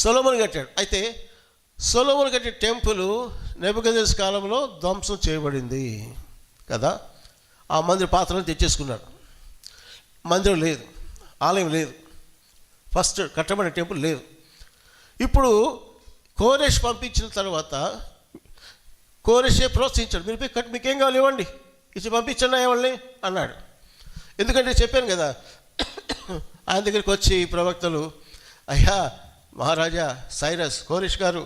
సొలొమోను కట్టాడు. అయితే సొలొమోను కట్టిన టెంపుల్ నెబుకద్నెజర్ కాలంలో ధ్వంసం చేయబడింది కదా. ఆ మందిర పాత్రలను తెచ్చేసుకున్నాడు. మందిరం లేదు, ఆలయం లేదు, ఫస్ట్ కట్టబడిన టెంపుల్ లేదు. ఇప్పుడు కోరెష్ పంపించిన తర్వాత కోరెషే ప్రోత్సహించాడు, మీరు పోయి మీకేం కావాలి ఇవ్వండి, ఇచ్చి పంపించండి వాళ్ళని అన్నాడు. ఎందుకంటే చెప్పాను కదా, ఆయన దగ్గరికి వచ్చి ప్రవక్తలు, అయ్యా మహారాజా సైరస్ కోరెష్ గారు,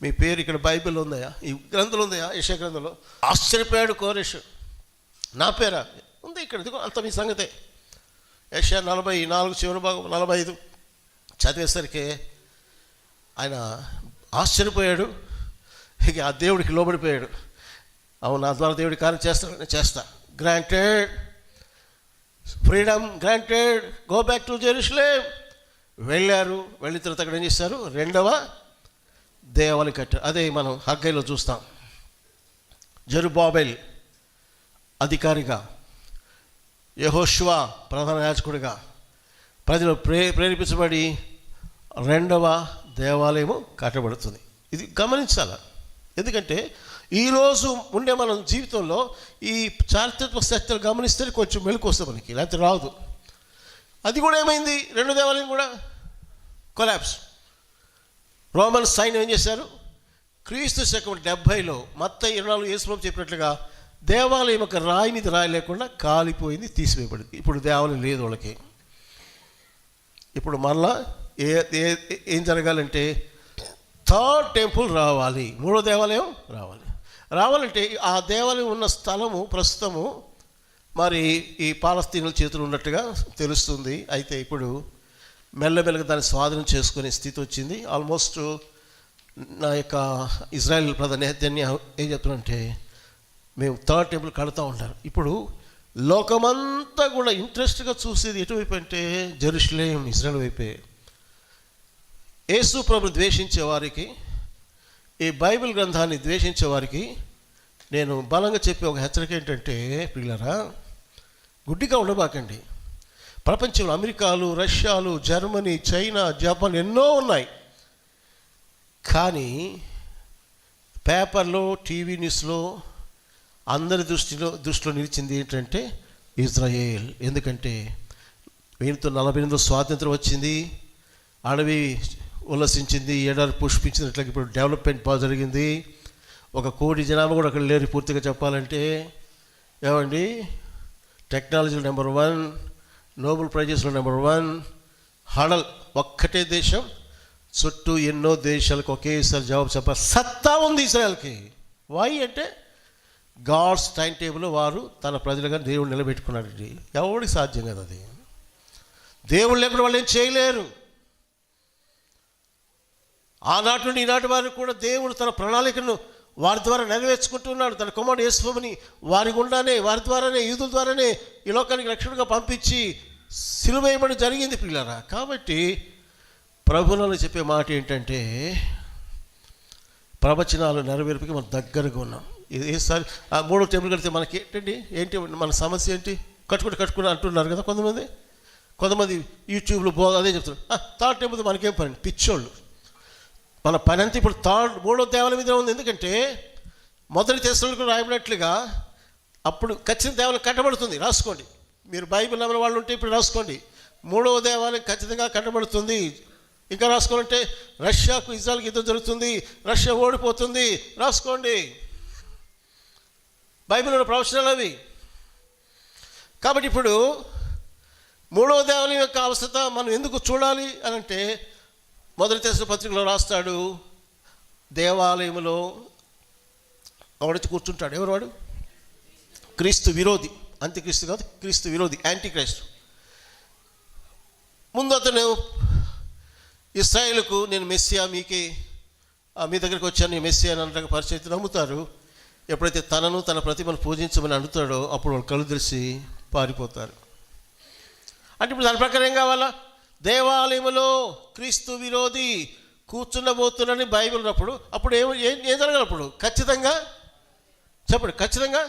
మీ పేరు ఇక్కడ బైబిల్ ఉందయా, ఈ గ్రంథంలో ఉందయా, యెషయా గ్రంథంలో. ఆశ్చర్యపోయాడు కోరెష్. నా పేరా ఉంది ఇక్కడ, ఇదిగో అంత మీ సంగతే. యెషయా 44 చివరి భాగం 45 చదివేసరికి ఆయన ఆశ్చర్యపోయాడు. ఇక ఆ దేవుడికి లోబడిపోయాడు. అవును, నా ద్వారా దేవుడి కార్యం చేస్తాను, నేను చేస్తా. Granted, freedom granted, go back to Jerusalem. వెళ్ళారు. వెళ్ళిన తర్వాత అక్కడ ఏం చేశారు, 2వ దేవాలయం కట్టారు. అదే మనం హగ్గైలో చూస్తాం. జెరుబ్బాబెల్ అధికారిగా, యెహోషువ ప్రధాన యాజకుడిగా ప్రజలు ప్రేరేపించబడి 2వ దేవాలయము కట్టబడుతుంది. ఇది గమనించాలి. ఎందుకంటే ఈరోజు ఉండే మన జీవితంలో ఈ చారిత్రక సత్యాలు గమనిస్తే కొంచెం మెలకు వస్తుంది మనకి, లేకపోతే రాదు. అది కూడా ఏమైంది, 2 దేవాలయం కూడా కొలాప్స్. రోమన్ సైన్యం ఏం చేశారు, క్రీస్తు శకం 70లో మత్తయి 24 యేసుప్రభువు చెప్పినట్లుగా దేవాలయం యొక్క రాయి మీద రాయి లేకుండా కాలిపోయింది, తీసివేయబడింది. ఇప్పుడు దేవాలయం లేదు వాళ్ళకి. ఇప్పుడు మళ్ళా ఏం జరగాలంటే 3rd టెంపుల్ రావాలి, 3వ దేవాలయం రావాలంటే ఆ దేవాలయం ఉన్న స్థలము ప్రస్తుతము మరి ఈ పాలస్తీనుల చేతులు ఉన్నట్టుగా తెలుస్తుంది. అయితే ఇప్పుడు మెల్లమెల్లగా దాన్ని స్వాధీనం చేసుకునే స్థితి వచ్చింది. ఆల్మోస్ట్ నా యొక్క ఇజ్రాయెల్ ప్రధాని నెతన్యాహు ఏం చెప్తున్నారంటే, మేము 3rd టెంపుల్ కడుతూ ఉంటారు. ఇప్పుడు లోకమంతా కూడా ఇంట్రెస్ట్గా చూసేది ఎటువైపు అంటే జెరూసలేం, ఇజ్రాయెల్ వైపే. యేసు ప్రభుని ద్వేషించే వారికి, ఈ బైబిల్ గ్రంథాన్ని ద్వేషించే వారికి నేను బలంగా చెప్పే ఒక హెచ్చరిక ఏంటంటే, పిల్లరా గుడ్డిగా ఉండబాకండి. ప్రపంచంలో అమెరికాలు, రష్యాలు, జర్మనీ, చైనా, జపాన్ ఎన్నో ఉన్నాయి. కానీ పేపర్లో, టీవీ న్యూస్లో అందరి దృష్టిలో నిలిచింది ఏంటంటే ఇజ్రాయేల్. ఎందుకంటే 1948 స్వాతంత్రం వచ్చింది, అడవి ఉల్లసించింది, ఎడారి పుష్పించినట్లయితే ఇప్పుడు డెవలప్మెంట్ బాగా జరిగింది. 1 కోటి జనాభా కూడా అక్కడ లేరు పూర్తిగా చెప్పాలంటే. ఏమండి, టెక్నాలజీలో నెంబర్ 1, నోబెల్ ప్రైజెస్లో నెంబర్ 1, హడల్ ఒక్కటే దేశం, చుట్టూ ఎన్నో దేశాలకు ఒకేసారి జవాబు చెప్పాలి సత్తా ఉంది ఇజ్రాయెల్కి. వై అంటే గాడ్స్ టైం టేబుల్ వారు తన ప్రజలుగా దేవుడు నిలబెట్టుకున్నాడండి. ఎవరికి సాధ్యం కదా అది. దేవుడు లేకుండా వాళ్ళు ఏం చేయలేరు. ఆనాటి నుండి ఈనాటి వారికి కూడా దేవుడు తన ప్రణాళికను వారి ద్వారా నెరవేర్చుకుంటున్నాడు. తన కుమారుడు యేసుని వారి గుండానే, వారి ద్వారానే, యూదుల ద్వారానే ఈ లోకానికి రక్షణగా పంపించి సిలువ వేయబడి జరిగింది పిల్లరా. కాబట్టి ప్రభువులను చెప్పే మాట ఏంటంటే, ప్రవచనాలు నెరవేర్పుకి మనం దగ్గరగా ఉన్నాం. ఇది ఏసారి 3వ టెంపుల్ కడితే మనకి ఏంటి మన సమస్య ఏంటి, కట్టుకుని అంటున్నారు కదా కొంతమంది యూట్యూబ్లో అదే చెప్తున్నారు. 3rd టెంపుల్ మనకేం పని, పిచ్చోళ్ళు. మన పని అంతా ఇప్పుడు 3వ దేవాలయం మీద ఉంది. ఎందుకంటే మొదటి తెస్సలోనికీయులకు రాయబడినట్లుగా అప్పుడు ఖచ్చితంగా దేవాలయం కట్టబడుతుంది. రాసుకోండి, మీరు బైబిల్ నమ్మిన వాళ్ళు ఉంటే ఇప్పుడు రాసుకోండి. 3వ దేవాలయం ఖచ్చితంగా కట్టబడుతుంది. ఇంకా రాసుకోవాలంటే రష్యాకు ఇజ్రాయెల్కి యుద్ధం జరుగుతుంది, రష్యా ఓడిపోతుంది, రాసుకోండి. బైబిల్లో ప్రవచనాలు అవి. కాబట్టి ఇప్పుడు 3వ దేవాలయం యొక్క అవస్థ మనం ఎందుకు చూడాలి అని అంటే, మొదటి తెస్సలోనికీయుల పత్రికలో రాస్తాడు, దేవాలయంలో ఒకడొచ్చి కూర్చుంటాడు. ఎవరు వాడు? క్రీస్తు విరోధి. అంత్యక్రీస్తు కాదు, క్రీస్తు విరోధి, యాంటీ క్రైస్ట్. ముందు అతను ఇశ్రాయేలుకు నేను మెస్సియా, మీ దగ్గరికి వచ్చాను, నేను మెస్సియా అని అంటే పరిచయం నమ్ముతారు. ఎప్పుడైతే తనను తన ప్రతిభను పూజించమని అడుగుతాడో అప్పుడు వాళ్ళు కళ్ళు తెరిచి పారిపోతారు. అంటే ఇప్పుడు దాని ప్రకారం ఏం కావాలా? దేవాలయంలో క్రీస్తు విరోధి కూర్చుండబోతున్నాడని బైబిల్ ఉన్నప్పుడు అప్పుడు ఏం జరగాలి? అప్పుడు ఖచ్చితంగా చెప్పండి, ఖచ్చితంగా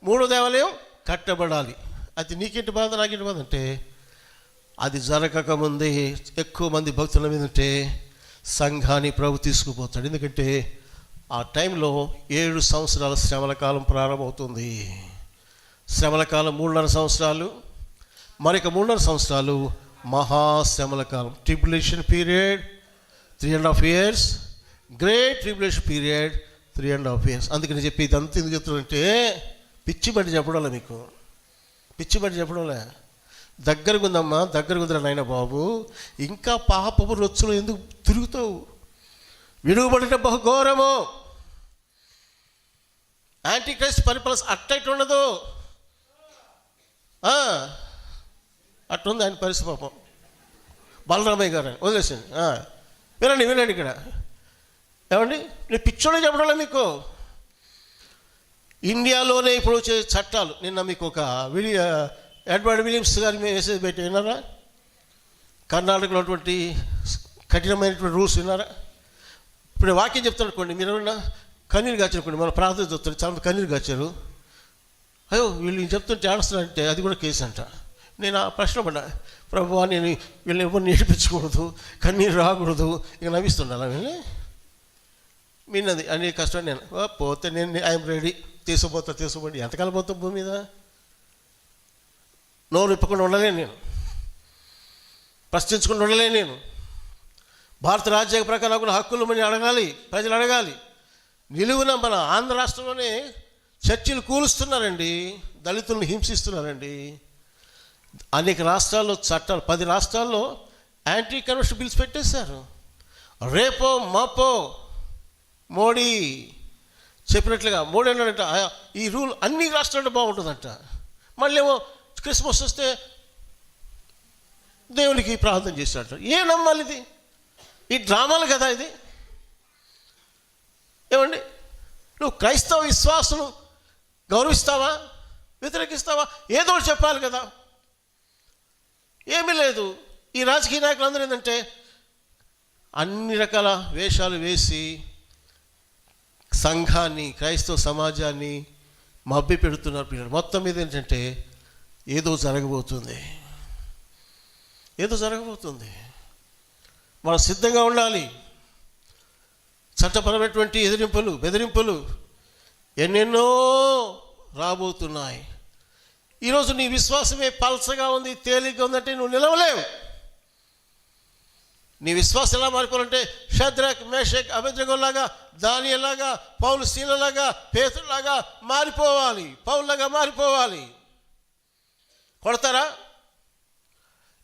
3వ దేవాలయం కట్టబడాలి. అది నీకేంటి బాధ, నాకేంటి బాధ అంటే, అది జరగకముందే ఎక్కువ మంది భక్తుల మీద ఉంటే సంఘాన్ని ప్రభు తీసుకుపోతాడు. ఎందుకంటే ఆ టైంలో 7 సంవత్సరాల శ్రమల కాలం ప్రారంభమవుతుంది. శ్రమల కాలం 3.5 సంవత్సరాలు, మరొక 3.5 సంవత్సరాలు మహాశ్రమల కాలం, tribulation period 3.5 years, great tribulation period 3.5 years. అందుకని చెప్పి ఇదంతా ఎందుకు చెప్తున్నానంటే, పిచ్చి బట్టి చెప్పడంలే మీకు, పిచ్చి బట్టి చెప్పడంలే. దగ్గరకు ఉందమ్మా, దగ్గరకు ఉందిరా నాయన బాబు, ఇంకా పాపపు రొచ్చులు ఎందుకు తిరుగుతావు? విడుగుబడిన బహుఘోరము. యాంటీ క్రైస్ట్ పరిపాలన అట్టయిట్ ఉండదు, అట్టుంది ఆయన పరిస్థితి. పాపం బలరామయ్య గారు వదిలేసింది. వినండి ఇక్కడ ఏమండి, నేను పిచ్చోడే చెప్పడంలే మీకు. ఇండియాలోనే ఇప్పుడు వచ్చే చట్టాలు, నిన్న మీకు ఒక ఎడ్వర్డ్ విలియమ్స్ గారి మీద వేసేది పెట్టి విన్నారా? కర్ణాటకలో ఉన్నటువంటి కఠినమైనటువంటి రూల్స్ విన్నారా? ఇప్పుడు వాక్యం చెప్తాను అనుకోండి, మీరు ఏమన్నా కన్నీరు కాచారుకోండి, మన ప్రార్థన చెప్తారు, చాలా కన్నీరు కాచారు. అయ్యో వీళ్ళు చెప్తుంటే ఆడుస్తున్నారంటే అది కూడా కేసు అంట. నేను ఆ ప్రశ్న పడ్డా, ప్రభువా నేను వీళ్ళని ఎవరిని ఏడిపించకూడదు, కన్నీరు రాకూడదు, ఇక నవ్విస్తుండాలా వీళ్ళని? మీన్నది అన్ని కష్టం. నేను పోతే నేను ఐఎమ్ రెడీ, తీసుకుపోండి. ఎంతకాలం పోతాం భూమి మీద? నోరు ఇప్పకుండా ఉండలేను నేను, ప్రశ్నించకుండా ఉండలేను నేను. భారత రాజ్యాంగ ప్రకారం కూడా హక్కులు మనం అడగాలి, ప్రజలు అడగాలి. నిలువున మన ఆంధ్ర రాష్ట్రంలోనే చర్చిలు కూలుస్తున్నారండి, దళితులను హింసిస్తున్నారండి. అనేక రాష్ట్రాల్లో చట్టాలు, 10 రాష్ట్రాల్లో యాంటీ కన్వర్షన్ బిల్స్ పెట్టేశారు. రేపో మాపో మోడీ చెప్పినట్లుగా మోడీ అన్నాడంట, ఈ రూల్ అన్ని రాష్ట్రాల్లో బాగుంటుందంట. మళ్ళీ ఏమో క్రిస్మస్ వస్తే దేవునికి ప్రార్థన చేసినట్టు. ఏ నమ్మాలి ఇది? ఈ డ్రామాలు కదా ఇది. ఏమండి, నువ్వు క్రైస్తవ విశ్వాసులు గౌరవిస్తావా, వ్యతిరేకిస్తావా? ఏదో చెప్పాలి కదా. ఏమీ లేదు. ఈ రాజకీయ నాయకులు అందరూ ఏంటంటే అన్ని రకాల వేషాలు వేసి సంఘాన్ని, క్రైస్తవ సమాజాన్ని మభ్య పెడుతున్నారు పిల్లలు. మొత్తం మీద ఏంటంటే ఏదో జరగబోతుంది. మనం సిద్ధంగా ఉండాలి. చట్టపరమైనటువంటి బెదిరింపులు ఎన్నెన్నో రాబోతున్నాయి. ఈరోజు నీ విశ్వాసమే పల్సగా ఉంది, తేలిగ్గా ఉందంటే నువ్వు నిలవలేవు. నీ విశ్వాసం ఎలా మారిపోవాలంటే షద్రక్, మేషక్, అబేద్నెగోలాగా, దానియేలులాగా, పౌలు సీలలాగా, పేతురులాగా మారిపోవాలి, పౌలులాగా మారిపోవాలి. కొడతారా?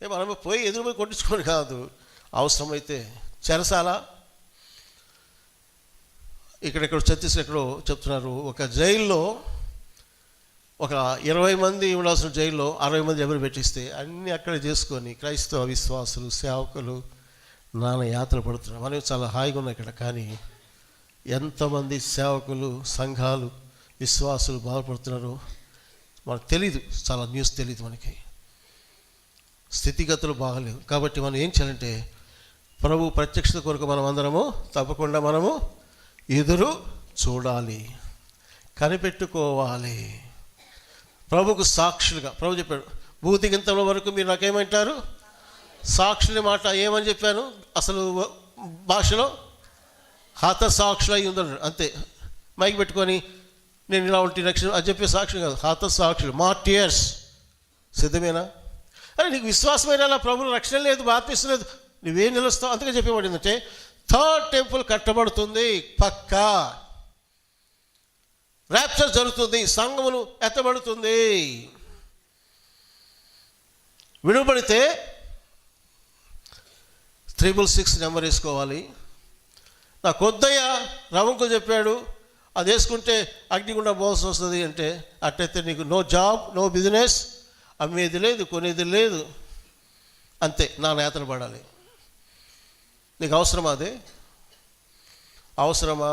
మనం పోయి ఎదురుపోయి కొట్టించుకోని కాదు, అవసరమైతే చెరసాల. ఇక్కడ ఛత్తీస్గఢ్లో చెప్తున్నారు, ఒక జైల్లో ఒక 20 మంది ఉండాల్సిన జైల్లో 60 మంది ఎవరు పెట్టిస్తే అన్నీ అక్కడ చేసుకొని క్రైస్తవ విశ్వాసులు, సేవకులు నాన్న యాత్రలు పడుతున్నారు. మనం చాలా హాయిగా ఉన్నాయి ఇక్కడ. కానీ ఎంతమంది సేవకులు, సంఘాలు, విశ్వాసులు బాధపడుతున్నారు మనకు తెలీదు. చాలా న్యూస్ తెలియదు మనకి. స్థితిగతులు బాగలేవు. కాబట్టి మనం ఏం చేయాలంటే ప్రభు ప్రత్యక్షత కొరకు మనం అందరము తప్పకుండా మనము ఎదురు చూడాలి, కనిపెట్టుకోవాలి. ప్రభుకు సాక్షులుగా ప్రభు చెప్పాడు, భూదిగంతముల వరకు మీరు నాకేమంటారు? సాక్షుల మాట ఏమని చెప్పాను? అసలు భాషలో హతసాక్షులు అయి ఉందన్నాడు. అంతే. మైక్ పెట్టుకొని నేను ఇలా ఉంటే రక్షణ అది చెప్పే సాక్షులు కాదు, హతసాక్షులు, మార్టియర్స్. సిద్ధమేనా? అరే నీకు విశ్వాసమైన ప్రభువుల రక్షణ లేదు, బాప్తిస్తలేదు, నువ్వేం నిలుస్తావు? అందుకే చెప్పేవాడిందంటే 3rd టెంపుల్ కట్టబడుతుంది, పక్కా ర్యాప్చర్ జరుగుతుంది, సంఘమును ఎత్తబడుతుంది. విడుబడితే 666 నెంబర్ వేసుకోవాలి. నాకు వద్దయ్యా, రవంకు చెప్పాడు అది వేసుకుంటే అగ్నిగుండా పోవాల్సి వస్తుంది అంటే, అట్టయితే నీకు నో జాబ్, నో బిజినెస్, అమ్మేది లేదు, కొనేది లేదు, అంతే. నా నేతలు పడాలి. నీకు అవసరమా? అదే అవసరమా?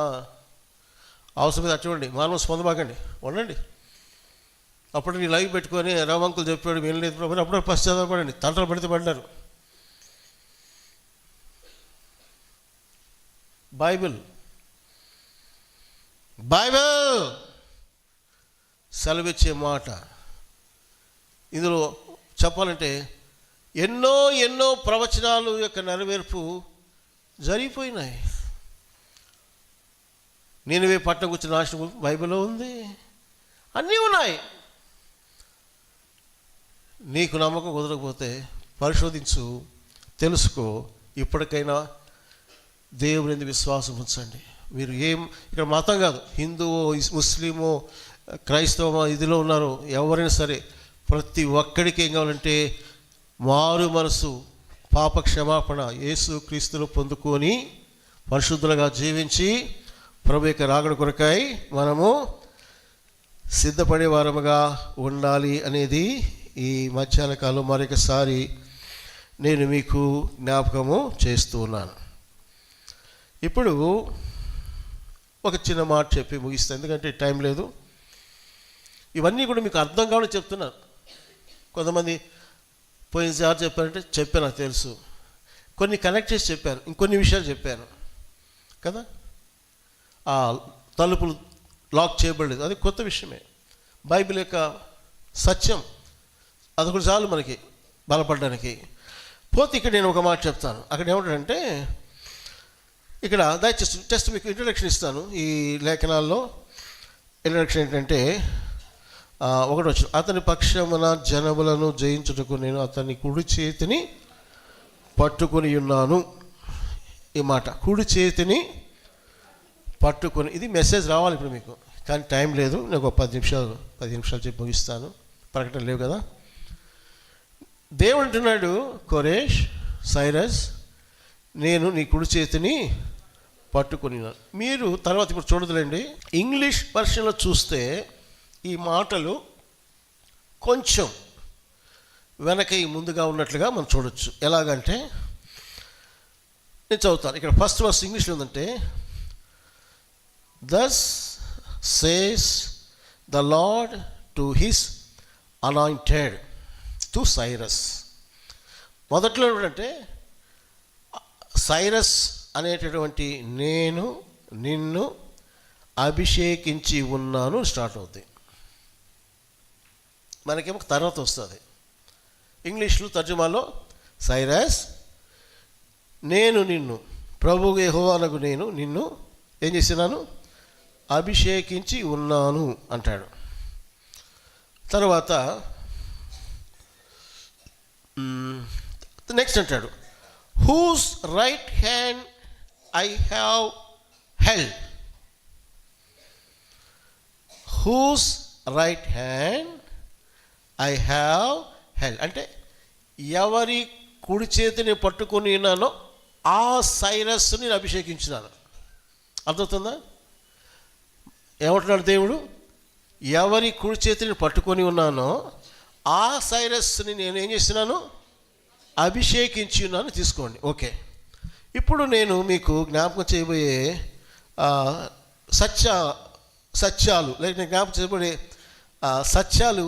అవసరమైతే అటువంటి మానవ పొందబాకండి, ఉండండి. అప్పుడు నీ లైవ్ పెట్టుకొని రవంకులు చెప్పాడు వినలేదు ప్రభు, అప్పుడు పశ్చాత్తాపడండి. తంటలు పడితే పడ్డారు. బైబిల్ సెలవిచ్చే మాట. ఇందులో చెప్పాలంటే ఎన్నో ప్రవచనాలు యొక్క నెరవేర్పు జరిగిపోయినాయి. నినివే పట్టణం కూర్చున్న నాశనం బైబిల్లో ఉంది, అన్నీ ఉన్నాయి. నీకు నమ్మకం కుదరకపోతే పరిశోధించు, తెలుసుకో. ఇప్పటికైనా దేవుని విశ్వాసం ఉంచండి. మీరు ఇక్కడ మతం కాదు, హిందువో, ముస్లిమో, క్రైస్తవ ఇదిలో ఉన్నారు ఎవరైనా సరే ప్రతి ఒక్కడికి ఏం కావాలంటే మారు మనసు, పాప క్షమాపణ యేసు క్రీస్తును పొందుకొని పరిశుద్ధులుగా జీవించి ప్రభు యొక్క రాకడ కొరకై మనము సిద్ధపడే వారముగా ఉండాలి అనేది ఈ మధ్యాహ్న కాలం మరొకసారి నేను మీకు జ్ఞాపకము చేస్తూ ఉన్నాను. ఇప్పుడు ఒక చిన్న మాట చెప్పి ముగిస్తాను, ఎందుకంటే టైం లేదు. ఇవన్నీ కూడా మీకు అర్థం కావాలని చెప్తున్నాను. కొంతమంది పోయినసారి చెప్పారంటే చెప్పాను, నాకు తెలుసు. కొన్ని కనెక్ట్ చేసి చెప్పాను, ఇంకొన్ని విషయాలు చెప్పాను కదా. ఆ తలుపులు లాక్ చేయబడలేదు, అది కొత్త విషయమే. బైబిల్ యొక్క సత్యం అది కూడా చాలు మనకి బలపడడానికి. పోతే ఇక్కడ నేను ఒక మాట చెప్తాను. అక్కడ ఏమంటాడంటే, ఇక్కడ దయచేసి జస్ట్ మీకు ఇంట్రడక్షన్ ఇస్తాను. ఈ లేఖనాల్లో ఇంట్రడక్షన్ ఏంటంటే, ఒకటి వచ్చిన అతని పక్షమున జనములను జయించుటకు నేను అతని కుడి చేతిని పట్టుకొని ఉన్నాను. ఈ మాట కుడి చేతిని పట్టుకొని, ఇది మెసేజ్ రావాలి ఇప్పుడు మీకు, కానీ టైం లేదు. నేను ఒక 10 నిమిషాలు చెప్పి ముగిస్తాను. ప్రకటన లేవు కదా. దేవుడు అంటున్నాడు, కోరేష్, సైరస్, నేను నీ కుడి చేతిని పట్టుకొని ఉన్నాను. మీరు తర్వాత ఇప్పుడు చూడదులేండి, ఇంగ్లీష్ వర్షన్లో చూస్తే ఈ మాటలు కొంచెం వెనక ముందుగా ఉన్నట్లుగా మనం చూడొచ్చు. ఎలాగంటే నేను చదువుతాను. ఇక్కడ ఫస్ట్ వర్స్ ఇంగ్లీష్లో ఉందంటే, thus says the Lord to his anointed to Cyrus. మొదట్లో ఏంటంటే సైరస్ అనేటటువంటి నేను నిన్ను అభిషేకించి ఉన్నాను స్టార్ట్ అవుతుంది. మనకేమో తర్వాత వస్తుంది. ఇంగ్లీష్లో తర్జుమాలో సైరస్, నేను నిన్ను, ప్రభువు యెహోవానగు నేను నిన్ను ఏం చేసినాను, అభిషేకించి ఉన్నాను అంటాడు. తర్వాత నెక్స్ట్ అంటాడు, whose right hand I have held. Whose right hand I have held అంటే ఎవరి కుడి చేతిని పట్టుకొని ఉన్నానో ఆ సైరస్ని నేను అభిషేకించినాను. అర్థమవుతుందా? ఏమంటున్నాడు దేవుడు? ఎవరి కుడి చేతిని పట్టుకొని ఉన్నానో ఆ సైరస్ని నేను ఏం చేస్తున్నాను, అభిషేకించి ఉన్నాను. తీసుకోండి. ఓకే, ఇప్పుడు నేను మీకు జ్ఞాపకం చేయబోయే సత్యాలు లేక నేను జ్ఞాపకం చేయబోయే సత్యాలు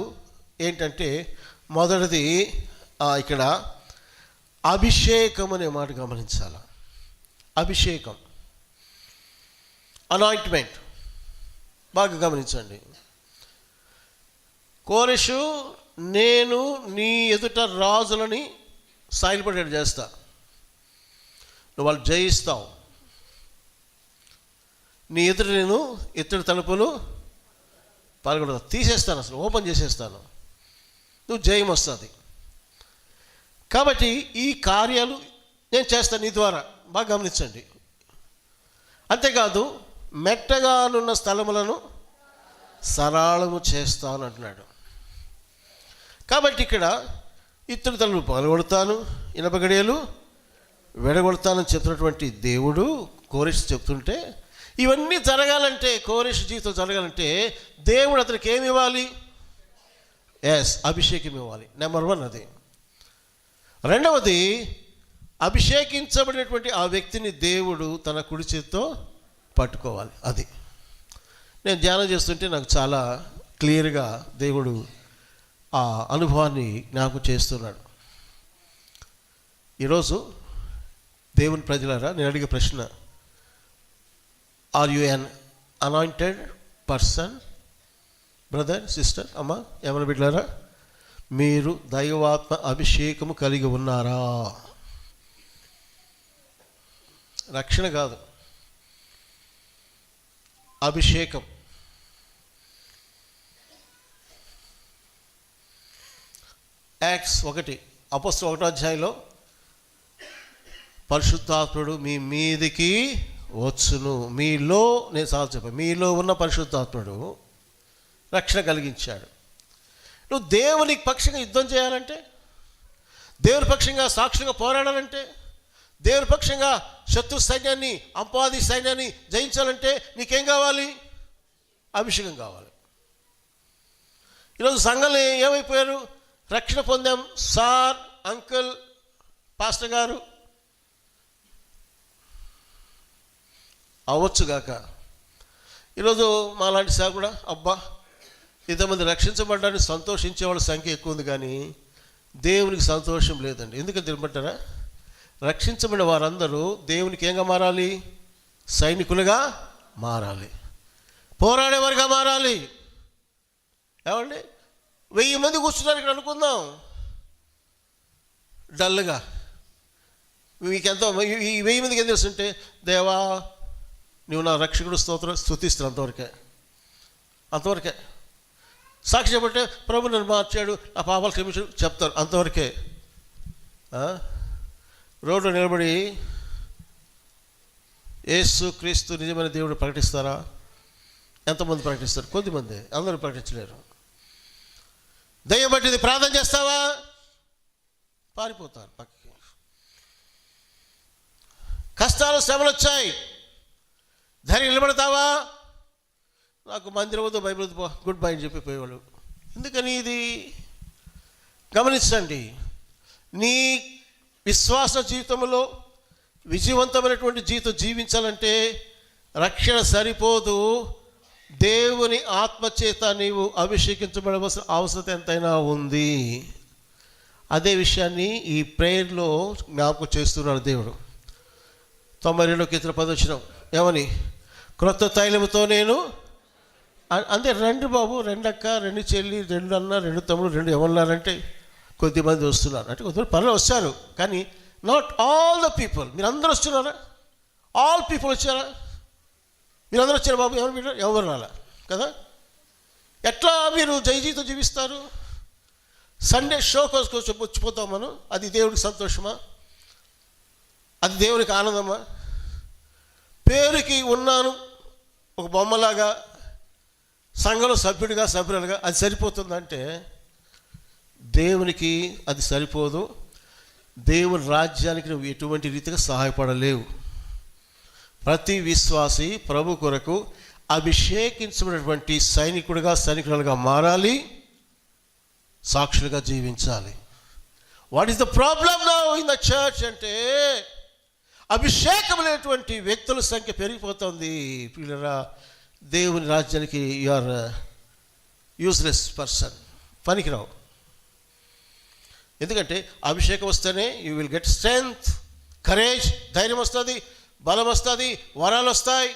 ఏంటంటే, మొదటిది ఇక్కడ అభిషేకం అనే మాట గమనించాలి. అభిషేకం, అనాయింట్మెంట్ బాగా గమనించండి. కోరెషు, నేను నీ ఎదుట రాజులని సాయిల్పడేట్టు చేస్తా, నువ్వు వాళ్ళు జయిస్తావు. నీ ఎదుట నేను ఇత్తడి తలుపులు పాల్గొడతా, తీసేస్తాను, అసలు ఓపెన్ చేసేస్తాను, నువ్వు జయం వస్తుంది. కాబట్టి ఈ కార్యాలు నేను చేస్తాను నీ ద్వారా. బాగా గమనించండి. అంతేకాదు, మెట్టగానున్న స్థలములను సరళము చేస్తాను అంటున్నాడు. కాబట్టి ఇక్కడ ఇత్తడి తలుపులు పగలగొడతాను, ఇనప గడియలు విడగొడతానని చెప్తున్నటువంటి దేవుడు కోరెషు చెప్తుంటే, ఇవన్నీ జరగాలంటే, కోరెషు జీవితం జరగాలంటే దేవుడు అతనికి ఏమి ఇవ్వాలి? అభిషేకం ఇవ్వాలి. నెంబర్ 1 అది. రెండవది, అభిషేకించబడినటువంటి ఆ వ్యక్తిని దేవుడు తన కుడి చేతితో పట్టుకోవాలి. అది నేను ధ్యానం చేస్తుంటే నాకు చాలా క్లియర్గా దేవుడు ఆ అనుభవాన్ని జ్ఞాపకం చేస్తున్నాడు. ఈరోజు దేవుని ప్రజలారా, నేను అడిగే ప్రశ్న, are you an anointed person? Brother, sister, అమ్మ, ఏమైనా బిడ్డలారా, మీరు దైవాత్మ అభిషేకము కలిగి ఉన్నారా? రక్షణ కాదు, అభిషేకం. యాక్ట్స్ 1 అపోస్తలుల 1వ అధ్యాయంలో, పరిశుద్ధాత్ముడు మీ మీదికి వచ్చును. మీలో, నేను సార్ చెప్పాను, మీలో ఉన్న పరిశుద్ధాత్ముడు రక్షణ కలిగించాడు. నువ్వు దేవుని పక్షంగా యుద్ధం చేయాలంటే, దేవుని పక్షంగా సాక్షిగా పోరాడాలంటే, దేవుని పక్షంగా శత్రు సైన్యాన్ని, అపవాది సైన్యాన్ని జయించాలంటే నీకేం కావాలి? అభిషేకం కావాలి. ఈరోజు సంఘంలో ఏమైపోయారు? రక్షణ పొందాం సార్, అంకుల్, పాస్టర్ గారు అవ్వచ్చుగాక. ఈరోజు మాలాంటి సార్ కూడా అబ్బా ఇంతమంది రక్షించబడ్డానికి సంతోషించే వాళ్ళ సంఖ్య ఎక్కువ ఉంది, కానీ దేవునికి సంతోషం లేదండి. ఎందుకంటే తెలియమంటారా? రక్షించబడిన వారందరూ దేవునికి ఏంగా మారాలి? సైనికులుగా మారాలి, పోరాడేవారుగా మారాలి. ఏమండి 1000 మంది కూర్చున్నారు ఇక్కడ అనుకుందాం, డల్గా. మీకెంతో ఈ 1000 మందికి ఏం తెలుసుంటే, దేవా నువ్వు నా రక్షకుడు స్తోత్రం స్తుతిస్తాను, అంతవరకే. సాక్షి చెప్పంటే ప్రభు నన్ను మార్చాడు, నా పాపాలు క్షమించాడు చెప్తారు, అంతవరకే. రోడ్డు నిలబడి యేసు క్రీస్తు నిజమైన దేవుడు ప్రకటిస్తారా? ఎంతమంది ప్రకటిస్తారు? కొద్దిమంది, అందరూ ప్రకటించలేరు. దయ్యం పట్టింది ప్రార్థన చేస్తావా? పారిపోతారు పక్కకి. కష్టాలు శ్రమలు వచ్చాయి, ధైర్యం నిలబడతావా? నాకు మందిరం వద్దు, బైబిల్ వద్దు, గుడ్ బై అని చెప్పి పోయేవాళ్ళు. ఎందుకని? ఇది గమనించండి. నీ విశ్వాస జీవితంలో విజయవంతమైనటువంటి జీవితం జీవించాలంటే రక్షణ సరిపోదు, దేవుని ఆత్మచేత నీవు అభిషేకించబడవలసిన అవసరం ఎంతైనా ఉంది. అదే విషయాన్ని ఈ ప్రేయర్లో జ్ఞాపకం చేస్తున్నాడు దేవుడు. 92వ కీర్తన 10వ ఏమని? క్రొత్త తైలముతో నేను అంటే, రెండు బాబు, రెండక్క, రెండు చెల్లి, రెండు అన్న, రెండు తమ్ముడు, రెండు ఎవరున్నారంటే కొద్దిమంది వస్తున్నారు. అంటే కొద్దిమంది పనులు వచ్చారు, కానీ నాట్ ఆల్ ద పీపుల్. మీరు అందరూ వస్తున్నారా? ఆల్ పీపుల్ వచ్చారా? మీరు అందరూ వచ్చారు బాబు, ఎవరు రాలా కదా? ఎట్లా మీరు జయజీతో జీవిస్తారు? సండే షో కోసం వచ్చిపోతాం మనం. అది దేవుడికి సంతోషమా? అది దేవునికి ఆనందమా? పేరుకి ఉన్నాను ఒక బొమ్మలాగా, సంఘంలో సభ్యుడిగా, సభ్యులుగా, అది సరిపోతుందంటే దేవునికి అది సరిపోదు. దేవుని రాజ్యానికి నువ్వు ఎటువంటి రీతిగా సహాయపడలేవు. ప్రతి విశ్వాసి ప్రభు కొరకు అభిషేకించబడినటువంటి సైనికులుగా మారాలి, సాక్షులుగా జీవించాలి. What is the problem now in the church అంటే, అభిషేకమైనటువంటి వ్యక్తుల సంఖ్య పెరిగిపోతుంది. పిల్లరా, దేవుని రాజ్యానికి యు ఆర్ యూస్లెస్ పర్సన్, పనికిరావు. ఎందుకంటే అభిషేకం వస్తేనే you will get strength, courage, ధైర్యం వస్తుంది, బలం వస్తుంది, వరాలు వస్తాయి.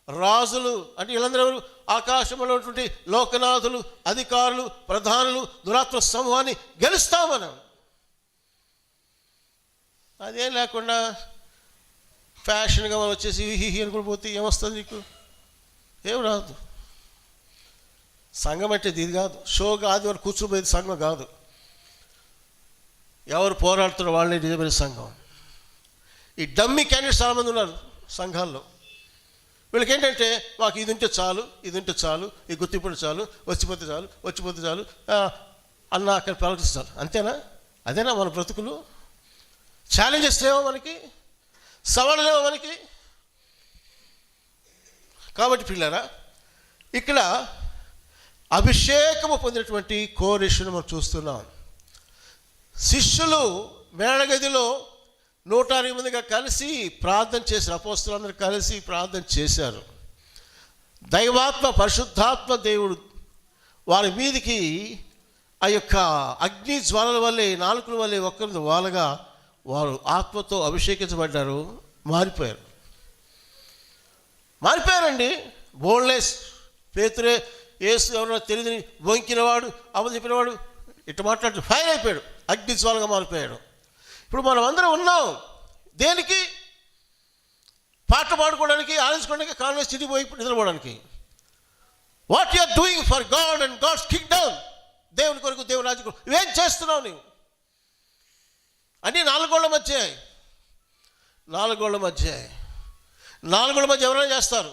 రాజులు అంటే వీళ్ళందరూ ఎవరు? ఆకాశంలో ఉన్నటువంటి లోకనాథులు, అధికారులు, ప్రధానులు, దురాత్మ సమూహాన్ని గెలుస్తాం మనం. అదేం లేకుండా ఫ్యాషన్గా మనం వచ్చేసి హీ అనుకుని పోతే ఏమొస్తుంది నీకు? ఏం రాదు. సంఘం అంటే ఇది కాదు, షో కాదు, వారు కూర్చోబోయేది సంఘం కాదు. ఎవరు పోరాడుతున్న వాళ్ళే నిజమైన సంఘం. ఈ డమ్మీ క్యాండిడేట్స్ చాలామంది ఉన్నారు సంఘాల్లో. వీళ్ళకి ఏంటంటే, మాకు ఇది ఉంటే చాలు, ఇది ఉంటే చాలు, ఈ గుర్తింపు చాలు, వచ్చిపోతే చాలు అన్న అక్కడ ప్రవర్తిస్తారు. అంతేనా? అదేనా మన బ్రతుకులు? ఛాలెంజెస్ లేవో మనకి, సవాళ్ళు లేవో మనకి? కాబట్టి పిల్లరా, ఇక్కడ అభిషేకము పొందినటువంటి కోరేషను మనం చూస్తున్నాం. శిష్యులు మేడగదిలో 160 మందిగా కలిసి ప్రార్థన చేశారు. అపోస్తలులందరూ కలిసి ప్రార్థన చేశారు. దైవాత్మ, పరిశుద్ధాత్మ దేవుడు వారి మీదికి ఆ యొక్క అగ్ని జ్వాలల వల్లే, నాలుకల వల్లే ఒక్కరి వాళ్ళగా వారు ఆత్మతో అభిషేకించబడ్డారు. మారిపోయారండి. బోల్డ్నెస్. పేతురే యేసు ఎవరన్నా తెలియదని వొంకినవాడు, అబద్ధం చెప్పినవాడు, ఇట్లా మాట్లాడుతూ ఫైర్ అయిపోయాడు, అగ్ని జ్వాలగా మారిపోయాడు. ఇప్పుడు మనం అందరం ఉన్నాం దేనికి? పాటలు పాడుకోవడానికి, ఆనందించుకోవడానికి, కాన్వెన్స్ సిటీ పోయి నిద్రపోవడానికి. What you are doing for God and God's kingdom? దేవుని కొరకు, దేవుని రాజ్యం కొరకు ఇవేం చేస్తున్నావు నీవు? అన్నీ నాలుగు గోళ్ల మధ్య ఎవరైనా చేస్తారు?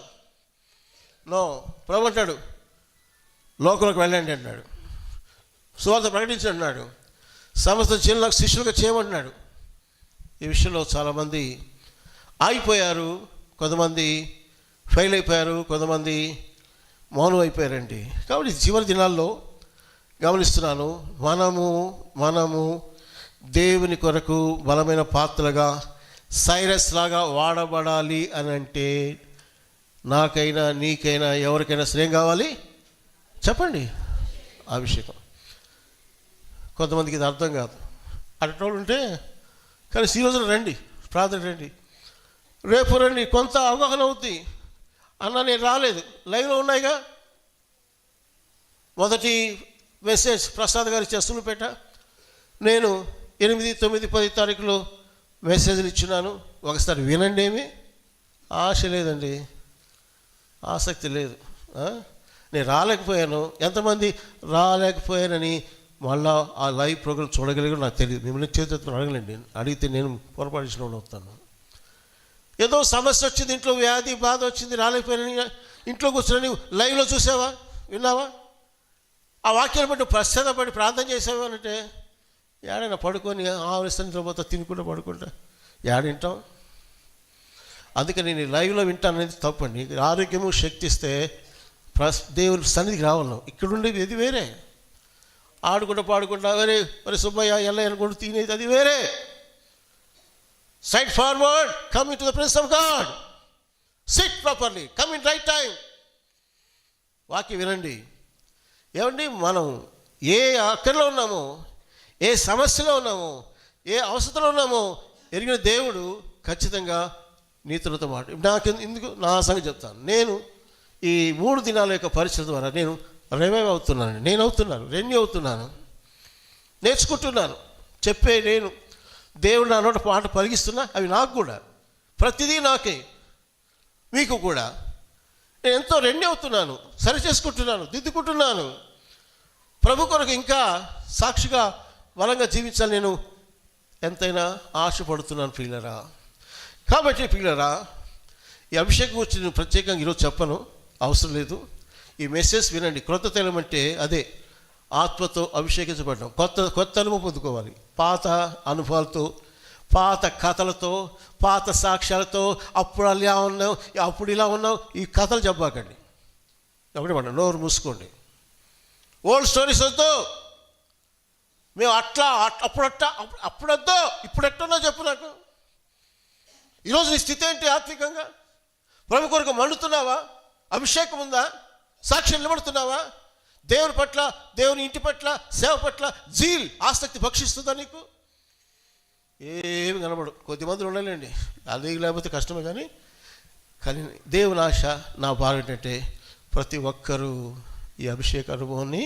నో. ప్రభు అంటాడు, లోకంలోకి వెళ్ళండి అన్నాడు, సువార్త ప్రకటించండి అన్నాడు, సమస్త జనులకు శిష్యులుగా చేయమంటున్నాడు. ఈ విషయంలో చాలామంది ఆగిపోయారు, కొంతమంది ఫెయిల్ అయిపోయారు, కొంతమంది మౌనం అయిపోయారండి. కాబట్టి చివరి దినాల్లో గమనిస్తున్నాను, మనము దేవుని కొరకు బలమైన పాత్రలుగా సైరస్ లాగా వాడబడాలి అని అంటే నాకైనా నీకైనా ఎవరికైనా శ్రేయం కావాలి చెప్పండి, అభిషేకం. కొంతమందికి ఇది అర్థం కాదు. అటోళ్ళు ఉంటే కానీ ఈ రోజున రండి, ప్రార్థన రండి, రేపు రండి, కొంత అవగాహన అవుద్ది. అన్న నేను రాలేదు, లైవ్లో ఉన్నాయిగా. మొదటి మెసేజ్ ప్రసాద్ గారు చేస్తున్నపేట, నేను 8, 9, 10 తారీఖులో మెసేజ్లు ఇచ్చినాను, ఒకసారి వినండి. ఏమి ఆశ లేదండి, ఆసక్తి లేదు. నేను రాలేకపోయాను. ఎంతమంది రాలేకపోయానని మళ్ళా ఆ లైవ్ ప్రోగ్రామ్ చూడగలిగారు నాకు తెలియదు. మిమ్మల్ని చేతులు అడగలేండి, అడిగితే నేను పొరపాటు ఇచ్చిన వాళ్ళు వస్తాను. ఏదో సమస్య వచ్చింది, ఇంట్లో వ్యాధి బాధ వచ్చింది, రాలేకపోయానని ఇంట్లో కూర్చొని లైవ్లో చూసావా, విన్నావా, ఆ వాక్యాన్ని బట్టి పశ్చాత్తపడి ప్రార్థన చేసావా అంటే ఏడైనా పడుకొని ఆవరిస్తాను పోతా తినుకుంటా పడుకుంటా ఏడింటాం. అందుకని నేను లైవ్లో వింటాను అనేది తప్పండి. ఆరోగ్యము శక్తి ఇస్తే దేవుని సన్నిధికి రావాలను. ఇక్కడ ఉండేది ఇది వేరే, ఆడుకుంటా పాడుకుంటా మరి సుబ్బయ్య ఎల్లయ్య అనుకుంటూ తినేది అది వేరే. Straight forward, come into the presence of God. Sit properly, come in right time. వాక్యం వినండి. ఏమండి, మనం ఏ అక్కర్లో ఉన్నామో, ఏ సమస్యలో ఉన్నామో, ఏ అవసరంలో ఉన్నామో ఎరిగిన దేవుడు ఖచ్చితంగా నీతులతో మాట. నాకు ఎందుకు నా సంగతి చెప్తాను. నేను ఈ 3 దినాల యొక్క పరిచయం ద్వారా నేను రివైవ్ అవుతున్నాను, రెన్యూ అవుతున్నాను, నేర్చుకుంటున్నాను. నేను దేవుడు నా నోట పాట పలికిస్తున్నా, అవి నాకు కూడా, ప్రతిదీ నాకే, మీకు కూడా. నేను ఎంతో రెన్యూ అవుతున్నాను, సరి చేసుకుంటున్నాను, దిద్దుకుంటున్నాను. ప్రభు కొరకు ఇంకా సాక్షిగా బలంగా జీవించాలి నేను ఎంతైనా ఆశపడుతున్నాను ప్రియులరా. కాబట్టి ప్రియులరా, ఈ అభిషేకం గురించి నేను ప్రత్యేకంగా ఈరోజు చెప్పను, అవసరం లేదు. ఈ మెసేజ్ వినండి. క్రొత్త తైలం అంటే అదే, ఆత్మతో అభిషేకించబడడం, కొత్త అనుభవం పొందుకోవాలి. పాత అనుభవాలతో, పాత కథలతో, పాత సాక్ష్యాలతో, అప్పుడు అలా ఉన్నావు, అప్పుడు ఇలా ఉన్నావు, ఈ కథలు చెప్పాకండి. ఒకటి మాట, నోరు మూసుకోండి. ఓల్డ్ స్టోరీస్ వద్దు. మేము అప్పుడొద్దు, ఇప్పుడు ఎట్టున్నా చెప్పు నాకు. ఈరోజు నీ స్థితి ఏంటి ఆత్మికంగా? ప్రభు కొరకు మండుతున్నావా? అభిషేకం ఉందా? సాక్ష్యం నిలబడుతున్నావా? దేవుని పట్ల, దేవుని ఇంటి పట్ల, సేవ పట్ల ఆసక్తి భక్షిస్తుందా నీకు? ఏమి కనబడు. కొద్దిమంది ఉండాలండి, అది లేకపోతే కష్టమే. కానీ దేవుని ఆశ, నా భార్య ఏంటంటే ప్రతి ఒక్కరూ ఈ అభిషేక అనుభవాన్ని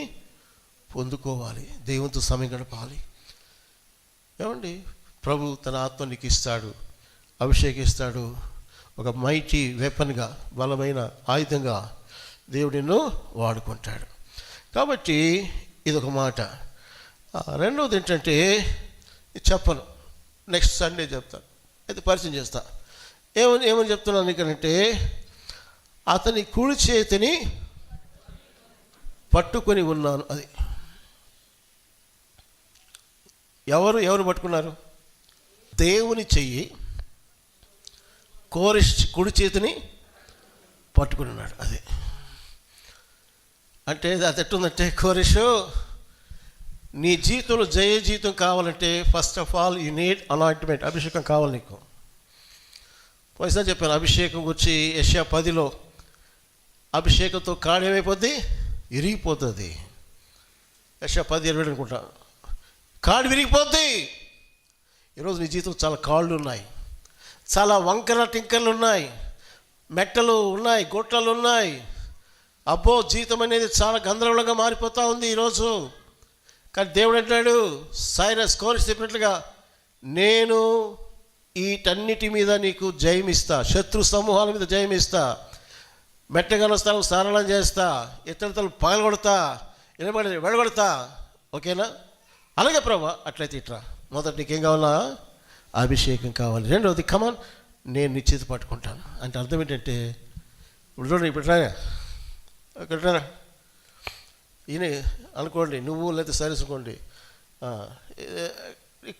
పొందుకోవాలి, దేవునితో సమయం గడపాలి. ఏమండి, ప్రభు తన ఆత్మ నీకు ఇస్తాడు, అభిషేకిస్తాడు. ఒక మైటీ వెపన్గా, బలమైన ఆయుధంగా దేవుడు నిన్ను వాడుకుంటాడు. కాబట్టి ఇదొక మాట. రెండవది ఏంటంటే, చెప్పను, నెక్స్ట్ సండే చెప్తాను, అయితే పరిచయం చేస్తా. ఏమని చెప్తున్నాను ఇక్కడంటే, అతని కుడి చేతిని పట్టుకొని ఉన్నాను. అది ఎవరు పట్టుకున్నారు? దేవుని చెయ్యి కోరెష్ కుడి చేతిని పట్టుకుని ఉన్నాడు. అది అంటే అది ఎట్టుందంటే, కోరెషు, నీ జీవితంలో జయ జీవితం కావాలంటే first of all you need anointment, అభిషేకం కావాలి నీకు. పోయినా చెప్పాను అభిషేకం గురించి. యెషయా 10లో అభిషేకంతో కాడు ఏమైపోద్ది? విరిగిపోతుంది. యెషయా 10:20 అనుకుంటా, కాడు విరిగిపోద్ది. ఈరోజు నీ జీవితం చాలా కాళ్ళు ఉన్నాయి, చాలా వంకర టింకర్లు ఉన్నాయి, మెట్టలు ఉన్నాయి, గొట్టాలు ఉన్నాయి. అబ్బో, జీవితం అనేది చాలా గందరగోళంగా మారిపోతూ ఉంది ఈరోజు. కానీ దేవుడు అంటాడు, సైరస్ కోరిస్ చెప్పినట్లుగా, నేను వీటన్నిటి మీద నీకు జయమిస్తా, శత్రు సమూహాల మీద జయమిస్తా, మెట్టగల స్థలం సరళం చేస్తా, ఇతరులు పగలగొడతా, వెళ్ళగొడతా. ఓకేనా? అలాగే ప్రభా, అట్లయితే ఇట్రా. మొదటి నీకేం కావాలా? అభిషేకం కావాలి. రెండవది, కమాన్, నేను నీ చేతి పట్టుకుంటాను. అంటే అర్థం ఏంటంటే, ఇప్పుడు చూడండి, ఇప్పుడు రానా, ఈయన అనుకోండి, నువ్వు లేకపోతే సైరస్ అనుకోండి,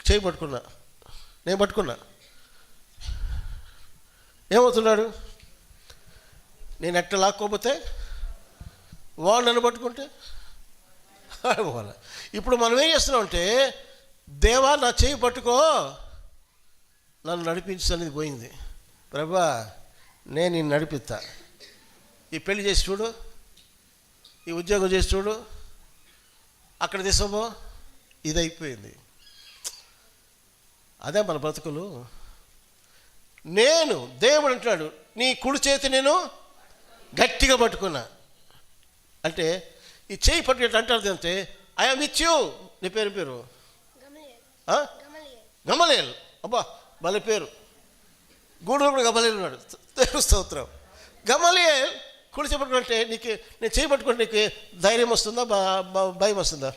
చేయి పట్టుకున్నా, నేను పట్టుకున్నా, ఏమవుతున్నాడు? నేను ఎట్ట లాక్కోపోతే వాడు నన్ను పట్టుకుంటే పోవాలి. ఇప్పుడు మనం ఏం చేస్తున్నామంటే, దేవా నా చేయి పట్టుకో, నన్ను నడిపించు అనేది పోయింది. ప్రభా నేను నిన్ను నడిపిస్తా, ఈ పెళ్లి చేసి చూడు, ఈ ఉద్యోగం చేసి చూడు, అక్కడ తీసుకోబో, ఇది అయిపోయింది. అదే మన బ్రతుకులు. నేను దేవుడు అంటున్నాడు, నీ కుడి చేతి నేను గట్టిగా పట్టుకున్నా అంటే, ఈ చేయి పట్టుకుంటే అంటారు అంటే, ఐఎమ్ విత్ యూ. నీ పేరు గమలీయేల్. అబ్బా భలే పేరు. గూడూరు కూడా గమలీయేల్ ఉన్నాడు. దేవుని స్తోత్రం. గమలీయేల్ కుడి చేయి పట్టుకుంటే నీకు, నేను చేయి పట్టుకుంటే నీకు ధైర్యం వస్తుందా, భయం వస్తుందా?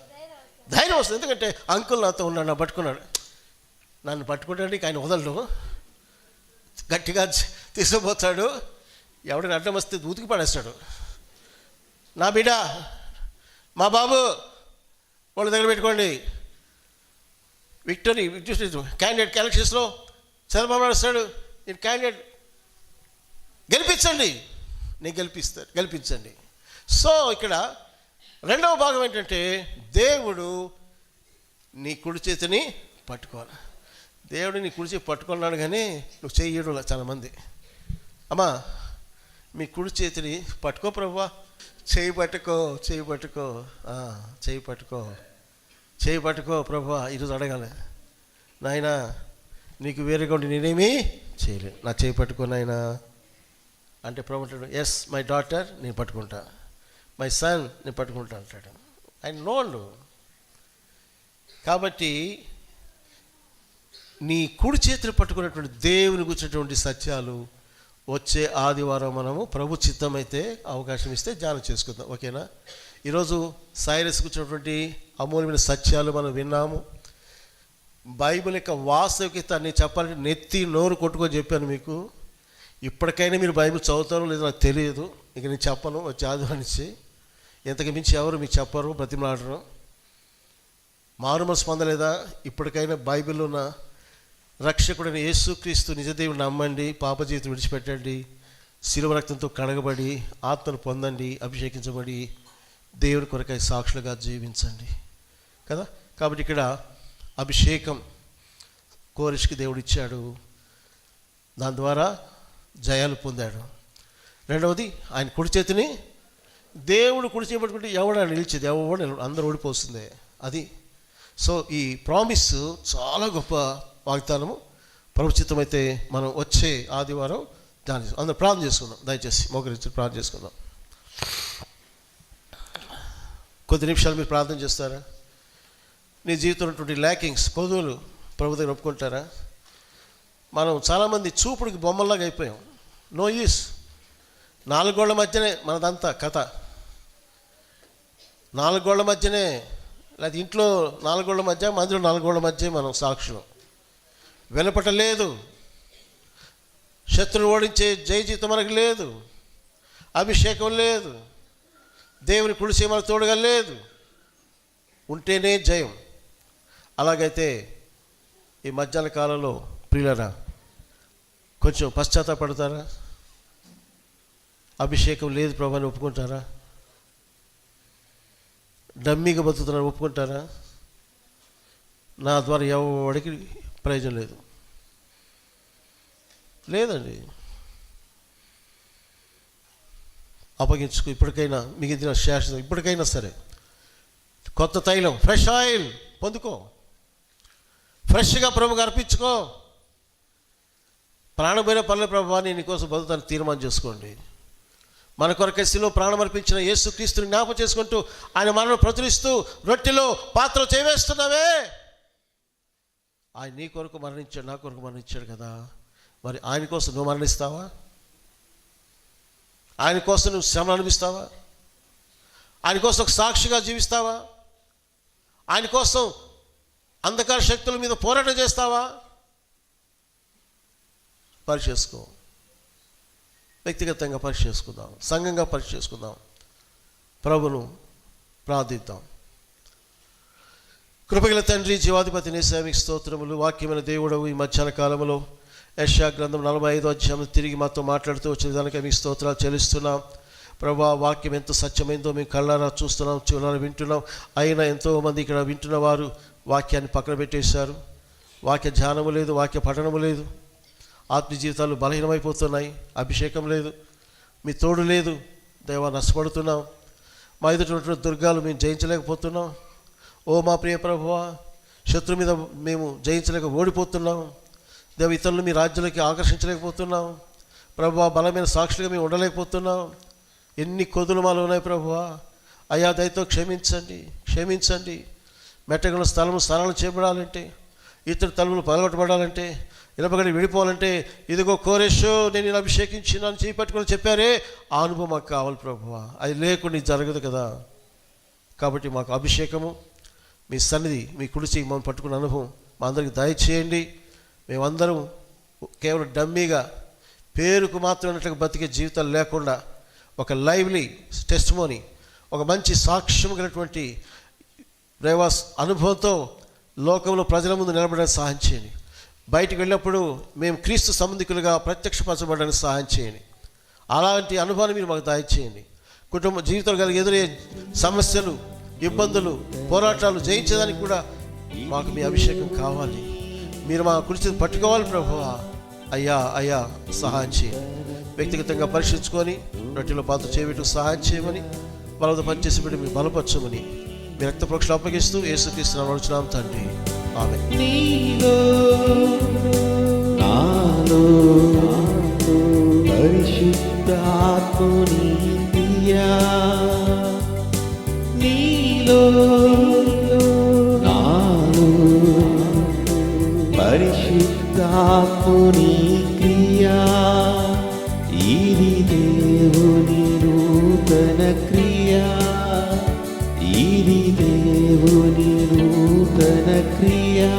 ధైర్యం వస్తుంది. ఎందుకంటే అంకుల్ నాతో ఉన్నాడు, నా పట్టుకున్నాడు. నన్ను పట్టుకోవడానికి ఆయన వదలడు, గట్టిగా తీసుకుపోతాడు. ఎవడైనా అడ్డం వస్తే ఉతికి పడేస్తాడు. నా బిడ్డ, మా బాబు వాళ్ళ దగ్గర పెట్టుకోండి. విక్టరీ క్యాండిడేట్ ఎలక్షన్స్లో చంద్రబాబు నాయుడు వస్తాడు, నేను క్యాండిడేట్ గెలిపించండి, నేను గెలిపించండి. సో ఇక్కడ రెండవ భాగం ఏంటంటే, దేవుడు నీ కుడి చేతిని పట్టుకోవాలి. దేవుడు నీ కుడి చేతి పట్టుకున్నాడు, కానీ నువ్వు చెయ్యడం చాలామంది. అమ్మా మీ కుడి చేతిని పట్టుకో ప్రభువా, చేయి పట్టుకో, చేయి పట్టుకో, చేయి పట్టుకో, చేయి పట్టుకో ప్రభువా. ఈరోజు అడగాలి, నాయనా నీకు వేరేగా ఉండి నేనేమీ చేయలేదు, నా చేయి పట్టుకో నాయనా అంటే ప్రభు అంటాడు, ఎస్ మై డాటర్, నేను పట్టుకుంటా, మై సన్ నేను పట్టుకుంటా అంటాడు. ఆయన నోళ్ళు. కాబట్టి నీ కుడి చేతులు పట్టుకున్నటువంటి దేవుని కూర్చున్నటువంటి సత్యాలు వచ్చే ఆదివారం మనము ప్రభు చిత్తమైతే అవకాశం ఇస్తే ధ్యానం చేసుకుందాం. ఓకేనా? ఈరోజు సైరస్ కూర్చున్నటువంటి అమూల్యమైన సత్యాలు మనం విన్నాము. బైబిల్ యొక్క వాస్తవికత చెప్పాలంటే నెత్తి నోరు కొట్టుకొని చెప్పాను మీకు. ఇప్పటికైనా మీరు బైబిల్ చదువుతారో లేదో నాకు తెలియదు. ఇక నేను చెప్పను, వచ్చి ఆదివారం నుంచి. ఇంతకు మించి ఎవరు మీకు చెప్పరు, బ్రతిమలాడరు. మారు మనసు పొందలేదా? ఇప్పటికైనా బైబిల్లో ఉన్న రక్షకుడైన యేసుక్రీస్తు నిజదేవుని నమ్మండి, పాప జీవితం విడిచిపెట్టండి, శిలువ రక్తంతో కడగబడి ఆత్మను పొందండి, అభిషేకించబడి దేవుని కొరకై సాక్షులుగా జీవించండి కదా. కాబట్టి ఇక్కడ అభిషేకం కోరిష్కి దేవుడు ఇచ్చాడు, దాని ద్వారా జయాలు పొందాడు. రెండవది ఆయన కుడి చేతిని, దేవుడు కుడి చేపట్టుకుంటే ఎవడ నిలిచేది, ఎవడు అందరూ ఓడిపోతుంది అది. సో ఈ ప్రామిస్ చాలా గొప్ప వాగ్దానము. ప్రభుచితం అయితే మనం వచ్చే ఆదివారం దాని అందరూ ప్రార్థన చేసుకుందాం. దయచేసి మోకరించి ప్రార్థన చేసుకుందాం. కొద్ది నిమిషాలు మీరు ప్రార్థన చేస్తారా? నీ జీవితంలో ఉన్నటువంటి ల్యాకింగ్స్, కొదువులు ప్రభు దగ్గర ఒప్పుకుంటారా? మనం చాలామంది చూపుడికి బొమ్మల్లాగా అయిపోయాం. No use. 4 గోళ్ల మధ్యనే మనదంతా కథ. 4 గోళ్ల మధ్యనే, లేదా ఇంట్లో 4 గోళ్ల మధ్య, మందిలో 4 గోళ్ల మధ్య మనం సాక్షులు. వినపటలేదు, శత్రువు ఓడించే జయ జీతం మనకు లేదు, అభిషేకం లేదు, దేవుని కుడిసే మనకు తోడుగా లేదు, ఉంటేనే జయం. అలాగైతే ఈ మధ్యాహ్న కాలంలో ప్రియులరా కొంచెం పశ్చాత్తాపడతారా? అభిషేకం లేదు ప్రభు అని ఒప్పుకుంటారా? డమ్మీగా బతుకుతున్నాను ఒప్పుకుంటారా? నా ద్వారా ఎవరికి ప్రయోజనం లేదు, లేదండి. అప్పగించుకో. ఇప్పటికైనా మిగిలిన శాశ్వతం, ఇప్పటికైనా సరే కొత్త తైలం, ఫ్రెష్ ఆయిల్ పొందుకో, ఫ్రెష్గా ప్రభువుకి అర్పించుకో. ప్రాణమైన పనుల ప్రభావ నేను కోసం బతుకుతాను తీర్మానం చేసుకోండి. మన కొరకై శిలువలో ప్రాణం అర్పించిన యేసుక్రీస్తుని జ్ఞాపకం చేసుకుంటూ ఆయన మరణం ప్రచురిస్తూ రొట్టెలో పాత్ర చేవేస్తున్నావే. ఆయన నీ కొరకు మరణించాడు, నా కొరకు మరణించాడు కదా. మరి ఆయన కోసం నువ్వు మరణిస్తావా? ఆయన కోసం నువ్వు శ్రమ అనిపిస్తావా? ఆయన కోసం ఒక సాక్షిగా జీవిస్తావా? ఆయన కోసం అంధకార శక్తుల మీద పోరాటం చేస్తావా? పరీక్ష చేసుకో. వ్యక్తిగతంగా పరీక్ష చేసుకుందాం, సంఘంగా పరీక్ష చేసుకుందాం. ప్రభును ప్రార్థిద్దాం. కృపగల తండ్రి, జీవాధిపతి యేసయ్యా, మీకు స్తోత్రములు. వాక్యమైన దేవుడవు, ఈ మధ్యాహ్న కాలంలో యెషయా గ్రంథం 45వ అధ్యాయంలో తిరిగి మాతో మాట్లాడుతూ వచ్చిన దానికి మీకు స్తోత్రాలు చెల్లిస్తున్నాం. ప్రభువా, వాక్యం ఎంత సత్యమైందో మేము కళ్ళారా చూస్తున్నాం, చెవులారా వింటున్నాం. అయినా ఎంతోమంది ఇక్కడ వింటున్న వారు వాక్యాన్ని పక్కన పెట్టేశారు. వాక్య ధ్యానము లేదు, వాక్య పఠనము లేదు. ఆత్మీయ జీవితాలు బలహీనమైపోతున్నాయి. అభిషేకం లేదు, మీ తోడు లేదు. దేవా, నష్టపడుతున్నాం. మా ఎదుటి దుర్గాలు మేము జయించలేకపోతున్నాం. ఓ మా ప్రియ ప్రభువా, శత్రు మీద మేము జయించలేక ఓడిపోతున్నాం. దేవ, ఇతరులు మీ రాజ్యాలకి ఆకర్షించలేకపోతున్నాం. ప్రభువా, బలమైన సాక్షులుగా మేము ఉండలేకపోతున్నాం. ఎన్ని కొదులు మాలు ఉన్నాయి ప్రభువా. అయ్యా, దయతో క్షమించండి, క్షమించండి. మెట్టగల స్నానాలు చేయబడాలంటే, ఇతర తలుపులు పగలగొట్టబడాలంటే, ఇనపగడి విడిపోవాలంటే, ఇదిగో కోరేషో నేను ఇలా అభిషేకించినాను చేపట్టుకొని చెప్పారే, ఆ అనుభవం మాకు కావాలి ప్రభువా. అది లేకుండా ఇది జరగదు కదా. కాబట్టి మాకు అభిషేకము, మీ సన్నిధి, మీ కుడిచి మమ్మల్ని పట్టుకున్న అనుభవం మా అందరికి దయచేయండి. మేమందరం కేవలం డమ్మీగా పేరుకు మాత్రమే బతికే జీవితాలు లేకుండా ఒక లైవ్లీ టెస్టిమోనీ, ఒక మంచి సాక్ష్యం కలిగినటువంటి రేవాస్ అనుభవంతో లోకంలో ప్రజల ముందు నిలబడడానికి సహాయం చేయండి. బయటికి వెళ్ళినప్పుడు మేము క్రీస్తు సంబంధికులుగా ప్రత్యక్షపరచబడడానికి సహాయం చేయండి. అలాంటి అనుభవాన్ని మీరు మాకు దయచేయండి. కుటుంబ జీవితాలు కలిగి ఎదురయ్యే సమస్యలు, ఇబ్బందులు, పోరాటాలు జయించడానికి కూడా మాకు మీ అభిషేకం కావాలి. మీరు మా కుడిచి పట్టుకోవాలి ప్రభువా. అయ్యా అయ్యా సహాయం చేయండి. వ్యక్తిగతంగా పరీక్షించుకొని రొట్టెలో పాత్ర చేయబెట్టుకు సహాయం చేయమని, బలవత పనిచేసి పెట్టి మీరు బలపరచమని మీ రక్త ప్రోక్షలు అప్పగిస్తూ యేసుక్రీస్తు నామమున అడుగుచున్నాం తండ్రి, ఆమేన్. నీలో నాలో పరిశుద్ధాత్ముని క్రియా, నీలో నాలో పరిశుద్ధాత్ముని క్రియా, ఇది దేవుని నూతన క్రియా, ఇది దేవుని నూతన క్రియా.